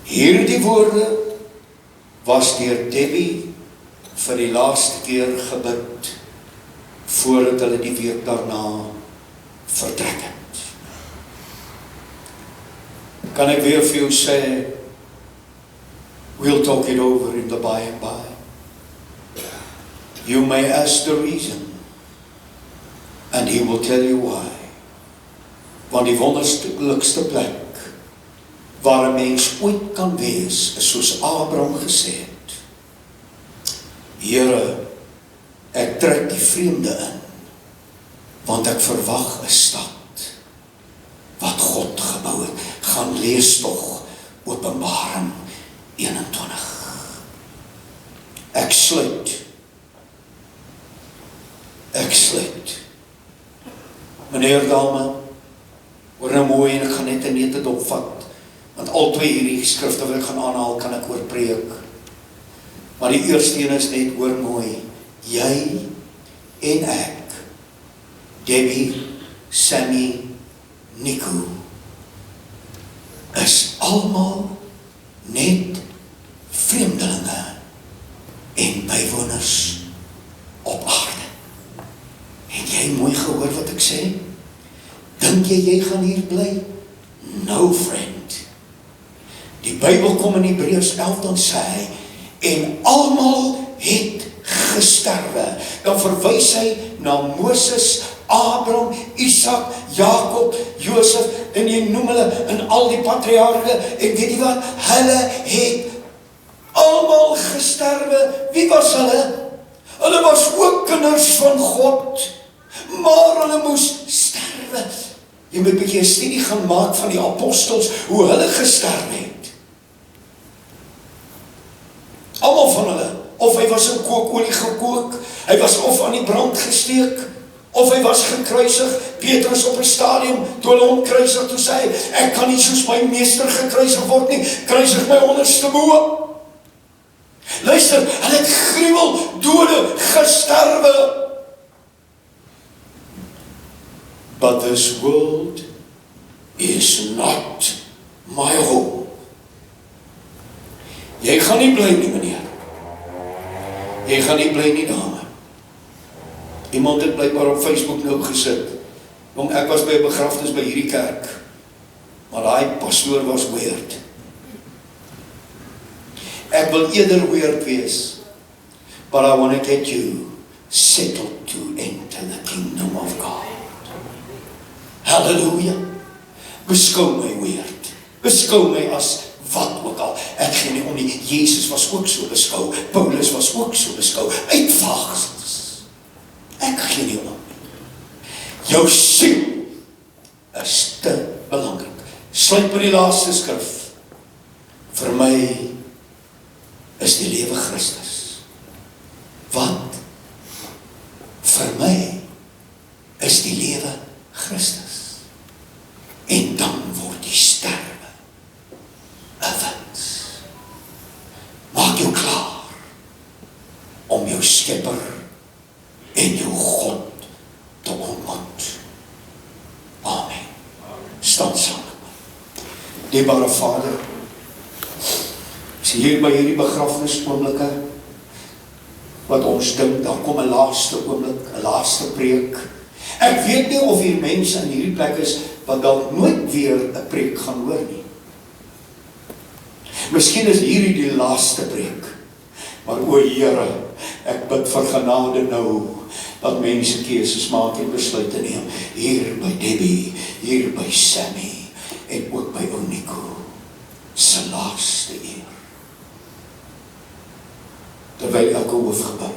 Hierdie woorde was deur Debbie vir die laaste keer gebid, voordat hulle die week daarna vertrek het. Kan ek weer vir jou sê, we'll talk it over in the by and by. You may ask the reason, and he will tell you why. Want die wonderlikste plek waar 'n mens ooit kan wees, is soos Abraham gesê het: Here, ek trek die vreemde in, want ek verwag 'n stad wat God gebou het. Gaan lees tog Openbaring 21. Ek sluit. Meneer, dame, hoor nou mooi, en ek gaan net 'n nette dop vat, want al twee hierdie skrifte wat ek gaan aanhaal, kan ek oor preek. Maar die eerste een is net, hoor mooi, jy en ek, Debbie, Sammy, Nico, is almal net vreemdelinge en bywoners op aarde. Het jy mooi gehoor wat ek sê? Dink jy gaan hier bly? No, friend. Die Bybel kom in Hebreërs 11, dan sê hy, en almal het gesterwe. Dan verwys hy na Moses, Abraham, Isak, Jakob, Josef, en jy noem hulle in al die patriarge, en weet jy wat? Hulle het Almal gesterwe. Wie was hulle? Hulle was ook kinders van God, maar hulle moes sterwe. Jy moet 'n bietjie 'n studie gaan maak van die apostels, hoe hulle gesterwe het. Almal van hulle, of hy was in kookolie gekook, hy was of aan die brand gesteek, of hy was gekruisig. Petrus op 'n stadium, toe hulle hom kruisig, toe sê hy, ek kan nie soos my meester gekruisig word nie, kruisig my onderste bo. Luister, hulle het gruwel dode gesterwe. But this world is not my home. Jy gaan nie bly nie, meneer. Jy gaan nie bly nie, dame. Iemand het blykbaar op Facebook nou gesit. Ek was by 'n begrafnis by hierdie kerk, maar daai pastoor was weird. Ek wil eerder weird wees, but I want to get you settled to enter the kingdom of God. Halleluja. Beskou my weird. Beskou my as wat ook al. Ek gee nie om nie. Jesus was ook so beskou. Paulus was ook so beskou. Uitvaagsels. Ek gee nie om. Jou siel is te belangrik. Sluit by die laaste skrif. Vir my is die lewe Christus. Wat? Vir my is die lewe Christus. En dan word die sterwe 'n wins. Maak jou klaar om jou Skepper en jou God te ontmoet. Amen. Staan saam. Dierbare Vader, is hier by hierdie begrafnisoomblikke, wat ons dink, daar kom 'n laaste oomblik, 'n laaste preek. Ek weet nie of hier mense in hierdie plek is, wat dalk nooit weer 'n preek gaan hoor nie. Miskien is hierdie die laaste preek, maar o Here, ek bid vir genade nou, dat mense keuses maak en besluite neem, hier by Debbie, hier by Sammy, en ook by ou Nico, se laaste eer. Terwyl elke hoof gebuig,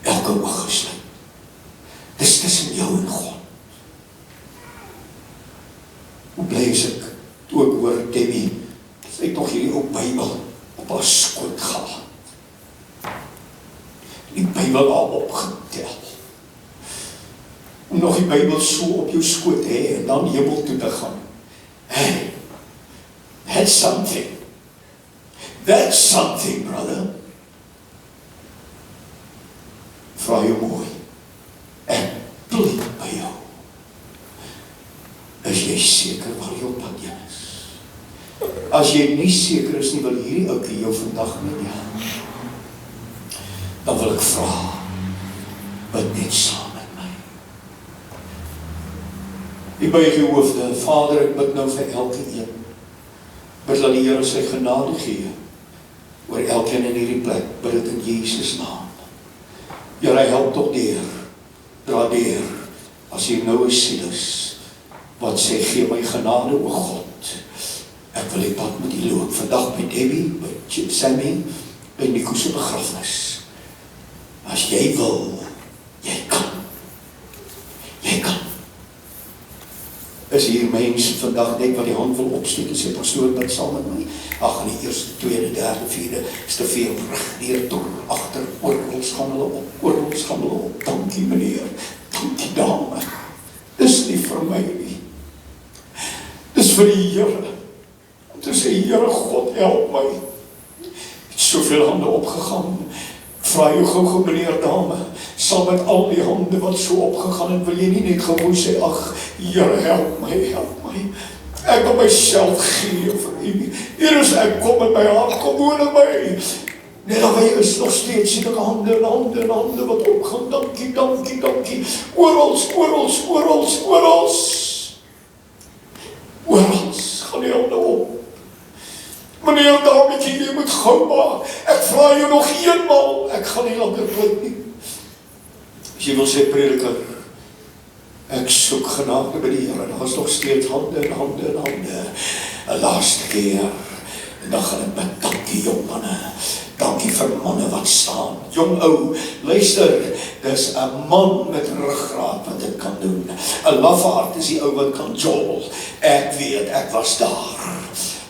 elke oog gesluit. Dis tussen jou en God. Hoe bly is ek, toe ek hoor Debbie, sy het nog hierdie ou Bybel op haar skoot gehad. Die Bybel al opgetel. Om nog die Bybel so op jou skoot te hê, en dan hemel toe te gaan. Hey, that's something. That's something, brother. Vra jou mooi, ek pleit by jou. Is jy seker waar jy op pad is? As jy nie seker is nie, wil hierdie oukie jou vandag met jou. Dan wil ek vra, bid net saam met my. Jy buig jou hoofde, Vader, ek bid nou vir elke een. Bid dat die Here sy genade gee, oor elkeen in hierdie plek, bid dit in Jesus naam. Here, help toch deur, dra deur, as jy nou 'n siel is, wat sê, gee my genade, o God, ek wil die pad met die loop, vandag by Debbie, by Sammy, by Nico se begrafnis. As jy wil, jy kan. Jy kan. Is hier mense vandag net wat die hand wil opsteek en sê, pastoor, bid saam met my. Ag, in die eerste, tweede, derde, vierde, is te veel rug neer, door, agter, oorloos gaan hulle op. Dankie meneer, dankie dame. Dis nie vir my nie. Dis vir die Here. Om te sê, Here God, help my. Het soveel hande opgegaan. Vra jou gou meneer dame, saam met al die hande wat so opgegaan het, wil jy nie net gewoon sê, ag, Here, help my. Ek wil myself gee vir u. Hier is ek, kom in my hart, kom woon in my. Net dat hy is nog steeds, sien ek hande wat opgaan. Dankie. Orals, gaan die hande op. Meneer Dametjie, jy moet gou maak. Ek vra jou nog eenmaal. Ek gaan nie langer pleit nie. As jy wil sê, prediker, ek soek genade by die Here. Daar is nog steeds hande. 'n laaste keer. En dan gaan ek met dankie jong manne, dankie vir manne wat staan, jong ou, luister, dis 'n man met ruggraat wat dit kan doen, 'n lafaard is die ou wat kan jol, ek weet, ek was daar,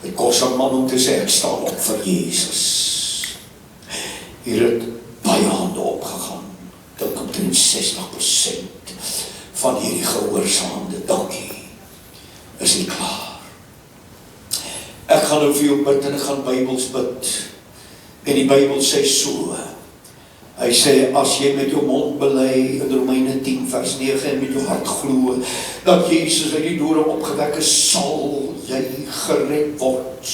het kos 'n man om te sê, ek staan op vir Jesus, hier het baie hande opgegaan, dink omtrent 60% van hierdie gehoorsaamde dankie, is nie klaar. Ek gaan nou vir jou bid en ek gaan Bybels bid. En die Bybel sê so. Hy sê, as jy met jou mond bely, in Romeine 10 vers 9, en met jou hart glo, dat Jesus uit die dode opgewek is, sal jy gered word.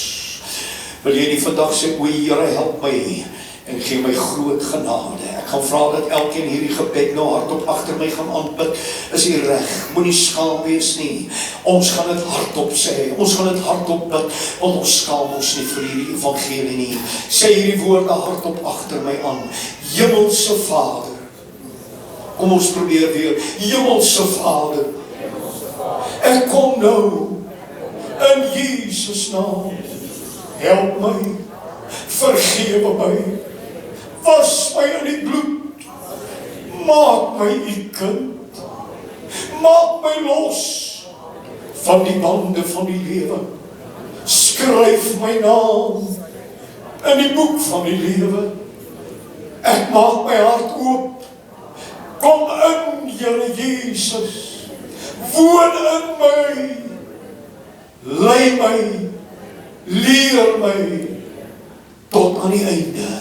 Wil jy nie vandag sê, o Here, help my, en gee my groot genade. Ek gaan vra dat elkeen hierdie gebed nou hardop agter my gaan aanbid. Is jy reg? Moenie skaam wees nie. Ons gaan dit hardop sê. Ons gaan dit hardop bid, want ons skaam ons nie vir hierdie evangelie nie. Sê hierdie woorde hardop agter my aan. Hemelse Vader. Kom ons probeer weer. Hemelse Vader. Ek kom nou in Jesus naam. Help my. Vergewe my. Was my in die bloed, maak my u kind, maak my los van die bande van die lewe, skryf my naam in die boek van die lewe, ek maak my hart oop, kom in Here Jesus, woon in my, lei my, leer my, tot aan die einde.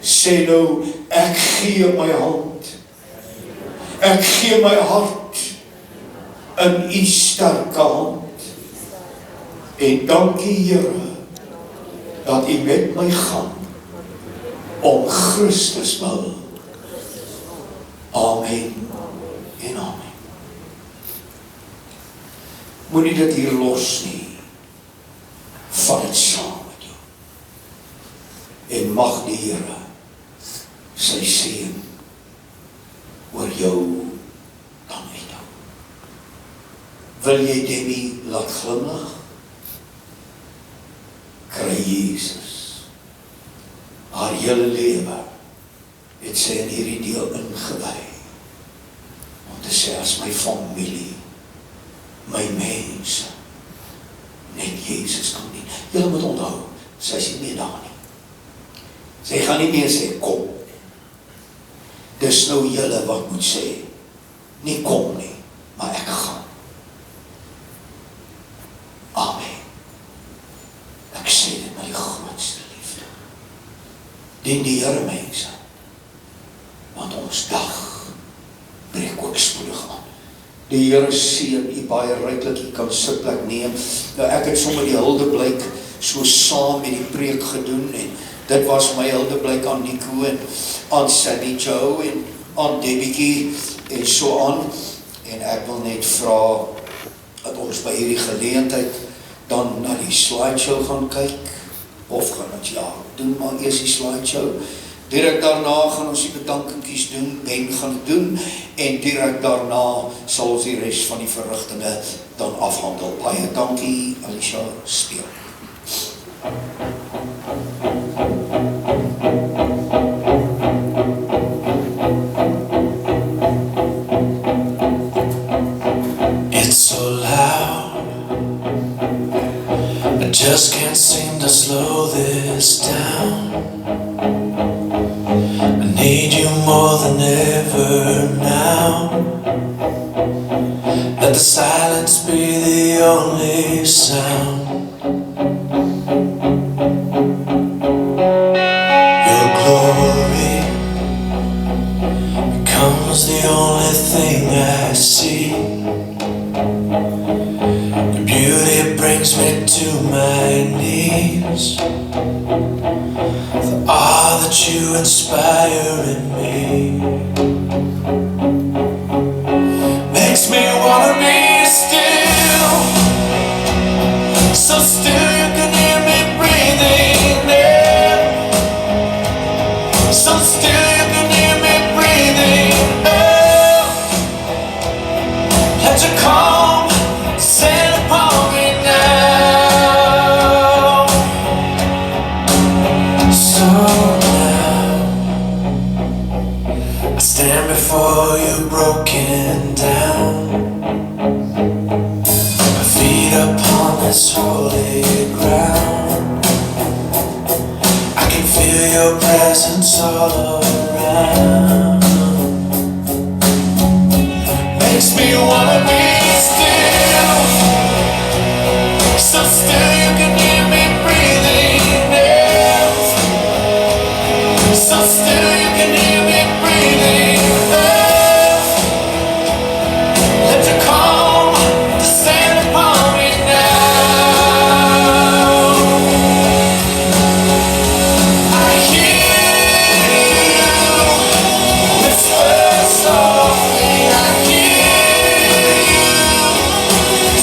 Sê nou, ek gee my hand, ek gee my hart in u sterke hand, en dankie Here, dat u met my gaan, om Christus wil. Amen en amen. Moenie dit hier los nie, vat het saam met jou, en mag die Here sy seën oor jou dan uithou. Wil jy Debbie laat glimlag? Kry Jesus haar hele lewe, het sy in hierdie deel ingewy, om te sê, as my familie, my mense, net Jesus kan dien. Julle moet onthou, sy is nie meer daar nie. Sy gaan nie meer sê, kom. Dis nou julle wat moet sê, nie kom nie, maar ek gaan. Amen. Ek sê dit met die grootste liefde. Dien die Here mense, want ons dag breek ook spoedig aan. Die Here seën u baie ryklik, u kan sitplek neem. Nou ek het sommer die huldeblyk so saam met die preek gedoen, en dit was my huldeblyk aan Nico en aan Sandy Joe en aan Debbiekie en so aan. En ek wil net vra dat ons by hierdie geleentheid dan na die slideshow gaan kyk, of gaan ons doen maar eers die slideshow. Direk daarna gaan ons die bedankingies doen, Ben gaan het doen, en direk daarna sal ons die rest van die verrigtinge dan afhandel. Baie dankie, Alicia, speel. It's so loud, I just can't seem to slow this down. I need you more than ever now. Let the silence be the only sound. Your glory becomes the only thing I see. Your beauty brings me to my knees. The awe that you inspire in me makes me wanna be still, so still you can hear me breathing in, so still you can hear me breathing out. Let your calm set upon me now. solid ground. I can feel your presence all around. Makes me wanna be still, so still you can hear me breathing out. So still you can hear me breathing out. Let your calm descend upon me now. I hear you whisper softly. I hear you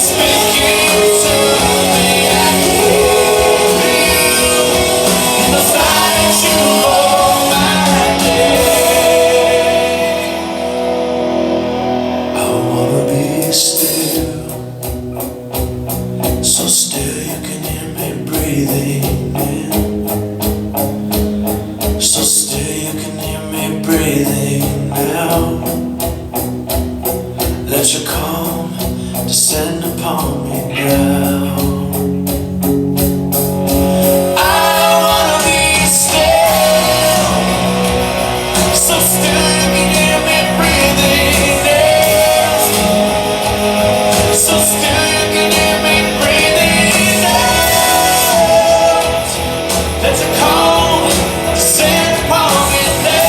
speaking to me. I hear you in the silence you hold my day. I wanna be still, so still you can hear me breathing in. So still you can hear me breathing now. Let your calm descend upon me now. I wanna be still, so still you can hear me breathing in. So still you can hear me breathing out. Let your calm descend upon me now.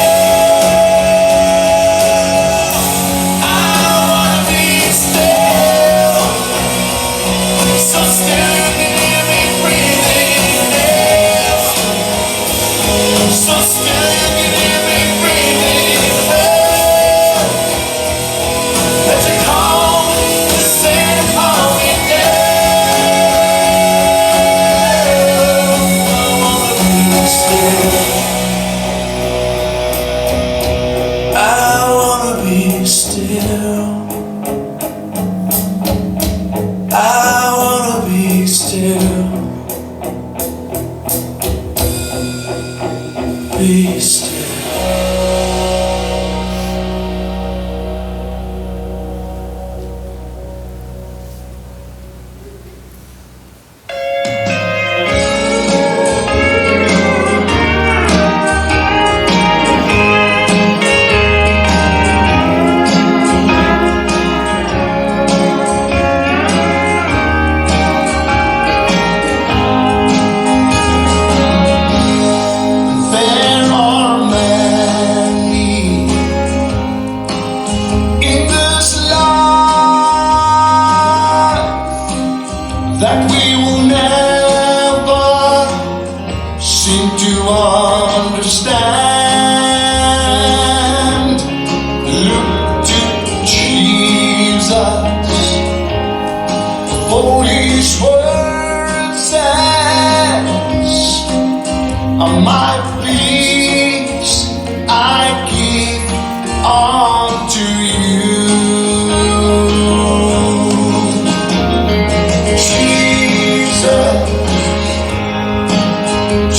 I wanna be still, so still you can hear me breathing in. So still you can hear me breathing out. Let your calm descend upon me now. I wanna be still. I wanna be still. I wanna be still. Be still. There are many in this life that we will never seem to understand. Look to Jesus, for His word says, my peace I give unto you. Jesus,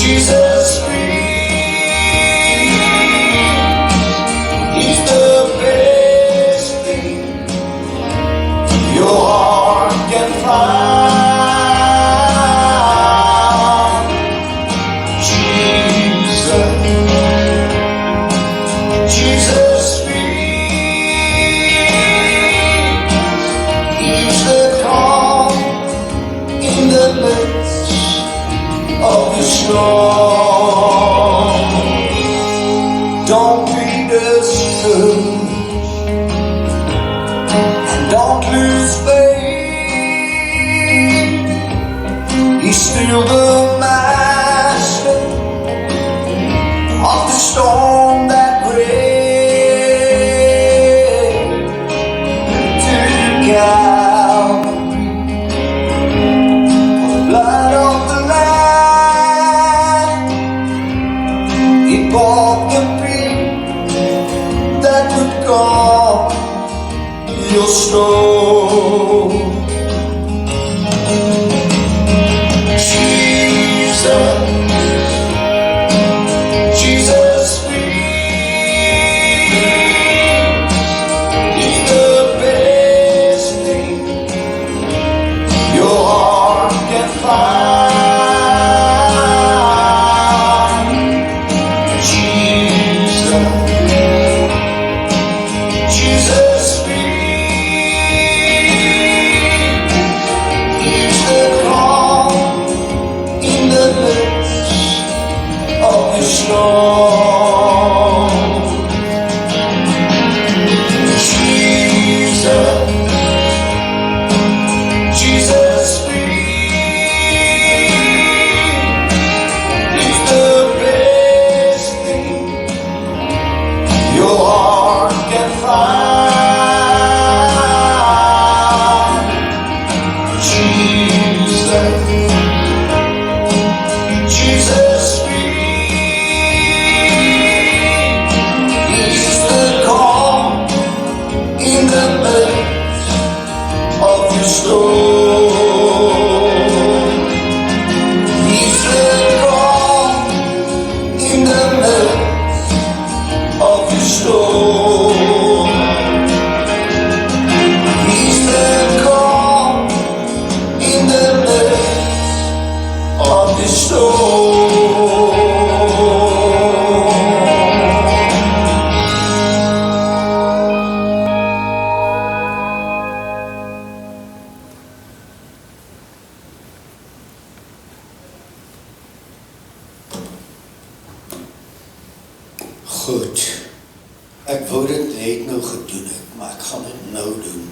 Jesus He's the best thing your heart can find. Jesus, Jesus He's the calm in the midst of the storm. Don't be discouraged and don't lose faith. He's still the master of the storm that raged. To Calvary for the blood of the Lamb. He bought the peace that would calm your storm. Jesus, Jesus He's the best thing your heart can find. storm. Goed, ek wou dit net nou gedoen het, maar ek gaan dit nou doen.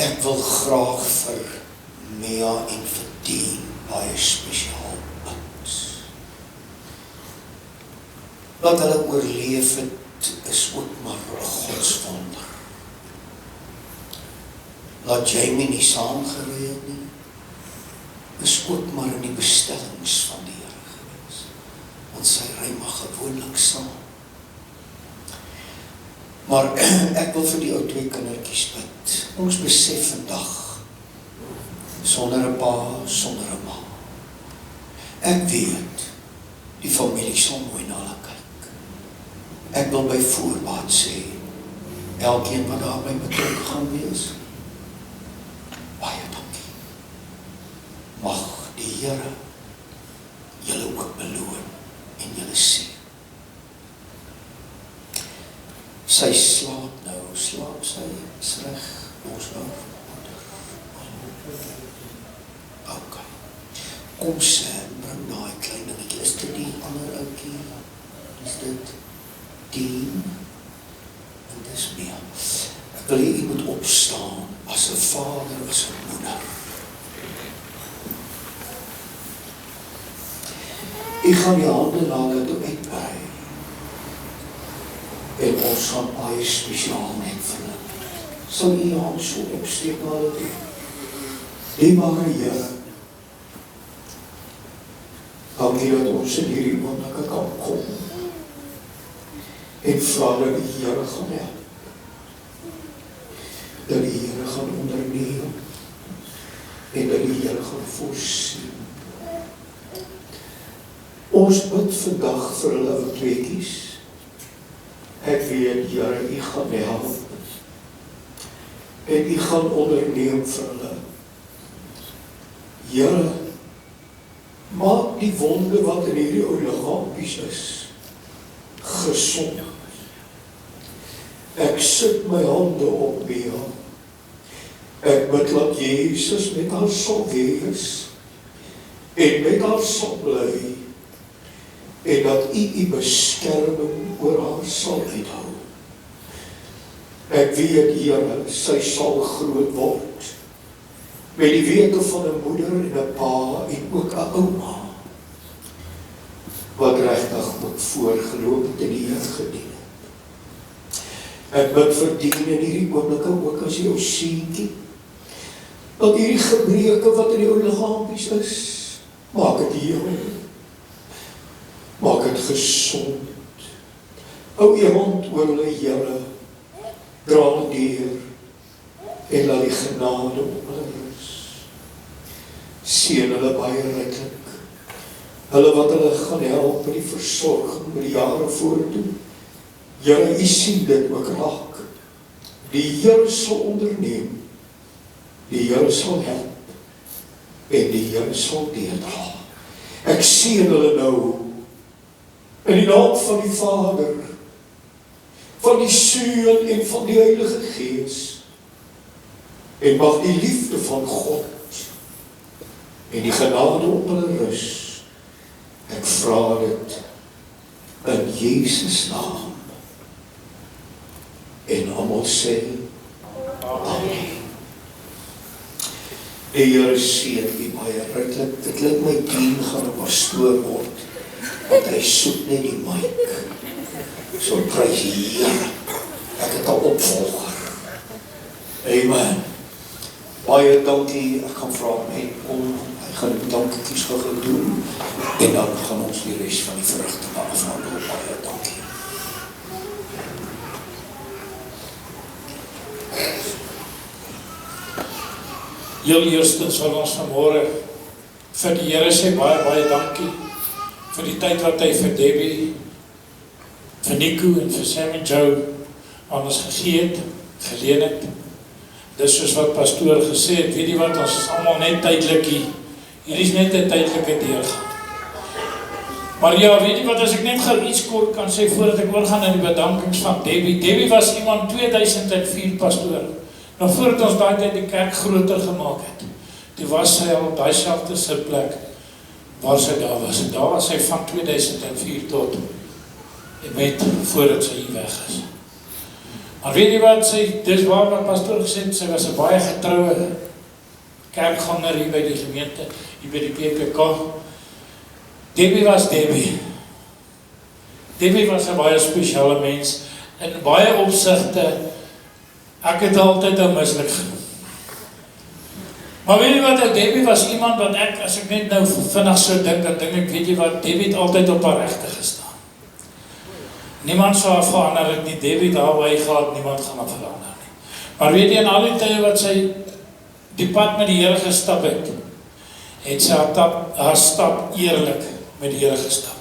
Ek wil graag vir Mia en vir Dean baie spesiaal bid. Wat hulle oorleef het, is ook maar 'n godswonder. Laat Jamie nie saamgery het nie, is ook maar in die bestellings van die Here gewees. Want sy ry maar gewoonlik saam. Maar ek wil vir die ou twee kindertjies bid. Ons besef vandag, sonder 'n pa, sonder 'n ma. Ek weet, die familie sal mooi na hulle kyk. Ek wil by voorbaat sê, elkeen wat daarby betrokke gaan wees, baie dankie. Mag die Here julle ook beloon en julle sien. Sy slaap nou, slaap sy, is reg, ons nou moeder. Ok. Kom Sam, bring daai klein dingetjie, is dit die ander ouetjie? Is dit Dean? En dis Mia. Ek wil jy moet opstaan, as 'n vader, as 'n moeder. Ek gaan die hande laat toe uitbrei. En ons gaan baie spesiaal net vir hulle. Sal jy jou hand so opsteek na hulle toe? Liewe Here, dankie dat ons in hierdie wonderlike kan kom. En vra dat die Here gaan help. Dat die Here gaan onderneem. En dat die Here gaan voorsien. Ons bid vandag vir hulle ou tweeetjies. Ek weet, Here, U gaan help. En U gaan onderneem vir hulle. Here, maak die wonde wat in hierdie ou liggaapies is, gesond. Ek sit my hande op Mia. Ek bid dat Jesus met haar sal wees, en met haar sal bly, en dat U beskerming oor haar sal uithou. Ek weet, Here, sy sal groot word, met die wete van 'n moeder en 'n pa en ook 'n ouma, wat regtig ook voorgeloop het in die Here gedien het. Ek bid vir Dean in hierdie oomblikke ook as jou seentjie, dat hierdie gebreke wat in jou liggaampies is, maak dit heel. Maak het gesond. Hou jy hand oor hulle, Here, dra deur, en laat die genade op hulle rus. Seën hulle baie ryklik. Hulle wat hulle gaan help met die versorging, met die jare voortoe. Here, U sien dit ook raak. Die Here sal onderneem. Die Here sal help. En die Here sal deurdra. Ek sien hulle nou, in die naam van die Vader, van die Seun en van die Heilige Gees, en mag die liefde van God en die genade op hulle rus. Ek vra dit in Jesus naam. En almal sê amen. Die Here seën U baie ryklik. Dit lyk my Dean gaan 'n pastoor word, want hy soek net die mic. So prys die Here. Ek het 'n opvolger. Amen. Baie dankie. Ek gaan vra net om, hy gaan die dankies gou doen, en dan gaan ons die res van die verrigtinge afhandel. Baie dankie. Heel eerstens wil ons vanmôre vir die Here sê baie dankie vir die tyd wat hy vir Debbie, vir Nico en vir Sam en Joe aan ons gegee het, geleen het. Dis soos wat pastoor gesê het, weet jy wat, ons is almal net tydelik Hier is net 'n tydelike deurgang. Maar ja, weet jy wat, as ek net gou iets kort kan sê, voordat ek oorgaan na die bedankings van Debbie. Debbie was iemand 2004 pastoor. Nou voordat ons daai tyd die kerk groter gemaak het, toe was sy al op daai selfde sitplek waar sy daar was. En daar was sy van 2004 tot en met voordat sy hier weg is. Maar weet jy wat, dis waar wat pastoor gesê het, sy was 'n baie getroue kerkganger hier by die gemeente, hier by die PPK. Debbie was Debbie. Debbie was 'n baie spesiale mens, in baie opsigte, ek het altyd ou mislik genoem. Maar weet jy wat, Debbie was iemand wat ek, as ek net nou vinnig so dink, dan dink ek, weet jy wat, Debbie het altyd op haar regte gestaan. Niemand sou haar verander het nie, Debbie daar waar hy gehad, niemand gaan haar verander nie. Maar weet jy, in al die tye wat sy die pad met die Here gestap het sy haar stap eerlik met die Here gestap.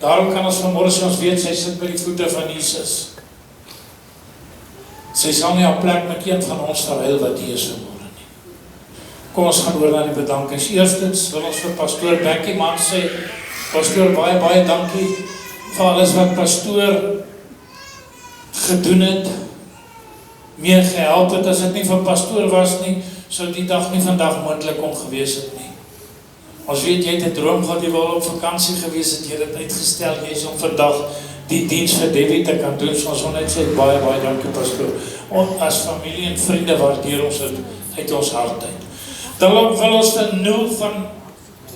Daarom kan ons vanmôre sê, ons weet, sy sit by die voete van Jesus. Sy sal nie haar plek met een van ons verhuil wat hier is vanmôre nie. Kom ons gaan oor na die bedankings. Eerstens wil ons vir pastoor Becky Man sê, pastoor, baie, baie dankie vir alles wat pastoor gedoen het, meer gehelp het. As dit nie vir pastoor was nie, sou die dag nie vandag moontlik kon gewees het nie. Ons weet, jy het 'n droom gehad, jy wil op vakansie gewees het, jy het dit uitgestel, jy is om vandag die diens vir Debbie te kan doen, so ons wil net sê, baie, baie dankie pastoor. As familie en vriende waardeer ons het uit ons hart uit. Dan wil ons vir Noel van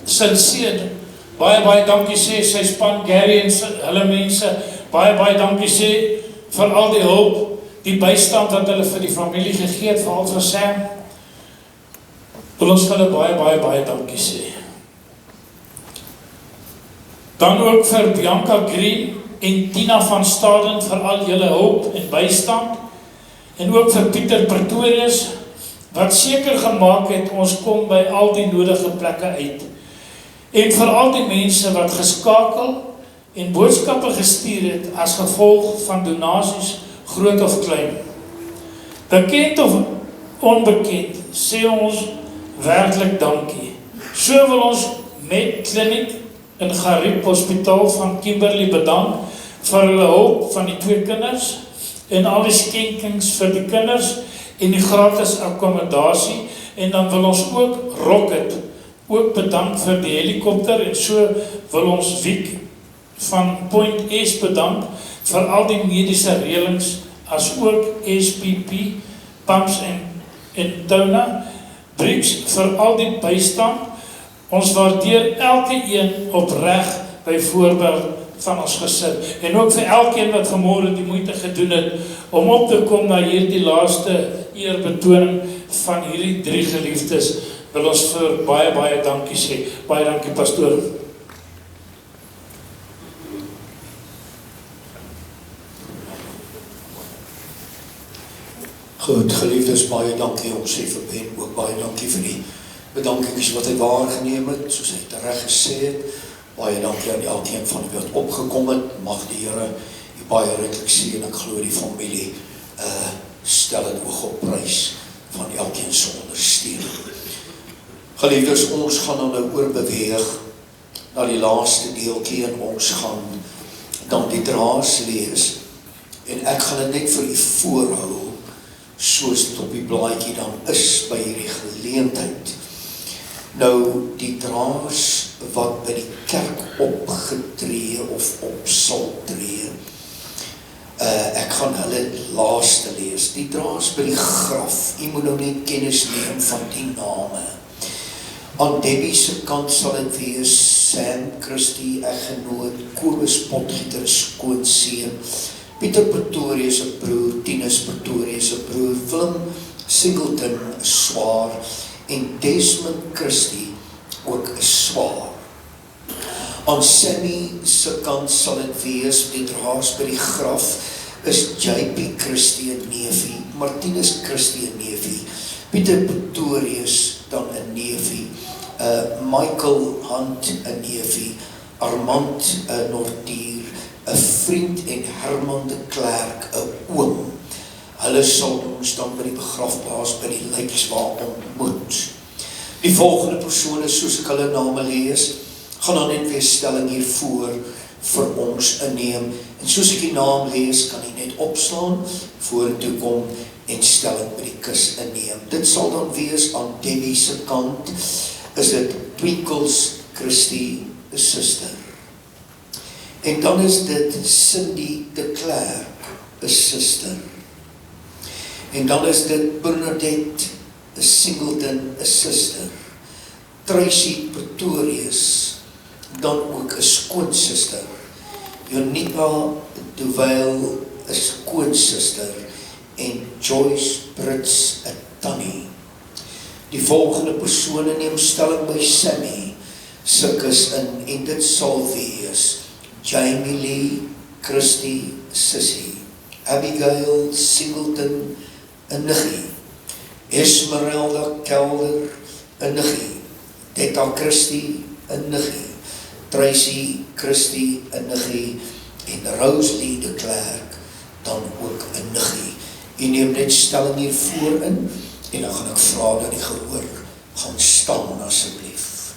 Sincere baie, baie dankie sê, sy span Gary en hulle mense, baie, baie dankie sê vir al die hulp, die bystand wat hulle vir die familie gegee het, veral vir Sam. Wil ons vir hulle baie, baie, baie dankie sê. Dan ook vir Bianca Green en Tina van Staden vir al julle hulp en bystand. En ook vir Pieter Pretorius, wat seker gemaak het, ons kom by al die nodige plekke uit. En vir al die mense wat geskakel en boodskappe gestuur het as gevolg van donasies, groot of klein. Bekend of onbekend, sê ons werklik dankie. So wil ons met kliniek in Gariep Hospitaal van Kimberley bedank vir hulle hulp van die 2 kinders en al die skenkings vir die kinders en die gratis akkommodasie. En dan wil ons ook Rocket ook bedank vir die helikopter, en so wil ons Wiek van Point S bedank vir al die mediese reëlings, as ook SPP, Pumps en Tona, Bricks vir al die bystand. Ons waardeer elke een opreg by voorbeeld van ons gesin. En ook vir elkeen wat vanmôre die moeite gedoen het om op te kom na hierdie laaste eerbetoning van hierdie 3 geliefdes, wil ons vir baie, baie dankie sê. Baie dankie pastoor. Goed, geliefdes, baie dankie, ons sê vir Ben ook baie dankie vir die bedankings wat hy waargeneem het, soos hy terecht gesê het. Baie dankie aan elkeen van die wat opgekom het. Mag die Here die baie ryklik seën, en ek glo die familie stel het oog op prys van elkeen se ondersteuning. Geliefdes, ons gaan nou oorbeweeg na die laaste deeltjie, en ons gaan dan die draas lees. En ek gaan dit net vir u voorhou, soos dit op die blaadjie dan is by hierdie geleentheid. Nou, die draers wat by die kerk opgetree of op sal tree, ek gaan hulle laaste lees. Die draers by die graf, u moet nou net kennis neem van die name. Aan Debbie se kant sal dit wees Sam Christie, eggenoot, Kobus Potgieter, skoonseun, Pieter Pretorius se broer, Tinus Pretorius se broer, Willem Singleton, swaar, en Desmond Christie, ook 'n swaar. Aan Sammy se kant sal dit wees, die draers by die graf, is JP Christie 'n neefie, Martinus Christie 'n neefie, Pieter Pretorius dan 'n neefie, Michael Hunt 'n neefie, Armand Nordier, 'n vriend, en Herman de Klerk 'n oom. Hulle sal ons dan by die begrafplaas by die lijkswa ontmoet. Die volgende persone, soos ek hulle name lees, gaan dan net weer stelling hiervoor vir ons inneem. En soos ek die naam lees, kan jy net opstaan, vorentoe kom en stelling by die kus inneem. Dit sal dan wees aan Debbie se kant, is dit Twinkles Christie, 'n suster. En dan is dit Cindy de Klerk, 'n suster. En dan is dit Bernadette Singleton, 'n suster. Tracy Pretorius, dan ook 'n skoonsuster. Jonita Duval, 'n skoonsuster. En Joyce Brits, 'n tannie. Die volgende persone neem stelling by Sammy se kus in, en dit sal wees Jamie Lee Christie, Sissy. Abigail Singleton, 'n niggie. Esmeralda Kelder, 'n niggie. Detta Christie, 'n niggie. Tracy Christie, 'n niggie. En Rosalie de Klerk, dan ook 'n niggie. U neem net stelling hiervoor in, en dan gaan ek vra dat die gehoor gaan staan asseblief.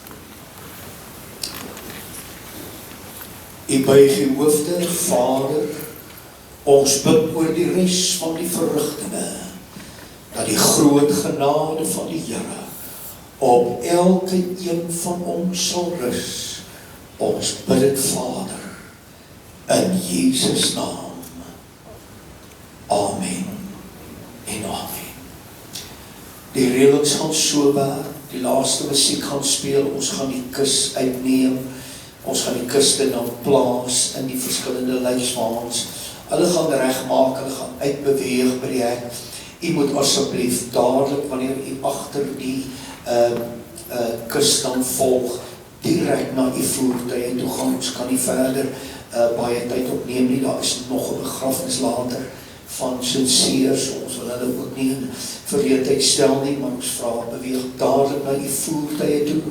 U buig die hoofde, Vader, ons bid oor die res van die verrigtinge, dat die groot genade van die Here op elke een van ons sal rus. Ons bid dit, Vader, in Jesus naam. Amen en amen. Die reëlings gaan so werk, die laaste musiek gaan speel, ons gaan die kus uitneem, ons gaan die kuste dan plaas in die verskillende lyswaans. Hulle gaan regmaak, hulle gaan uitbeweeg by die hek. U moet asseblief dadelik, wanneer u agter die kus dan volg, direk na u voertuie toe gaan. Ons kan nie verder baie tyd opneem nie, daar is nog 'n begrafnis later van Sincere, so ons wil hulle ook nie in verleentheid stel nie, maar ons vra, beweeg dadelik na u voertuie toe.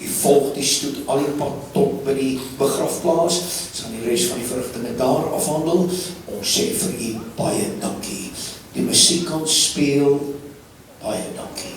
U volg die stoet al die pad tot by die begrafplaas, ons gaan die res van die verrigtinge daar afhandel. Ons sê vir u baie dankie. Die musiek kan speel, baie dankie.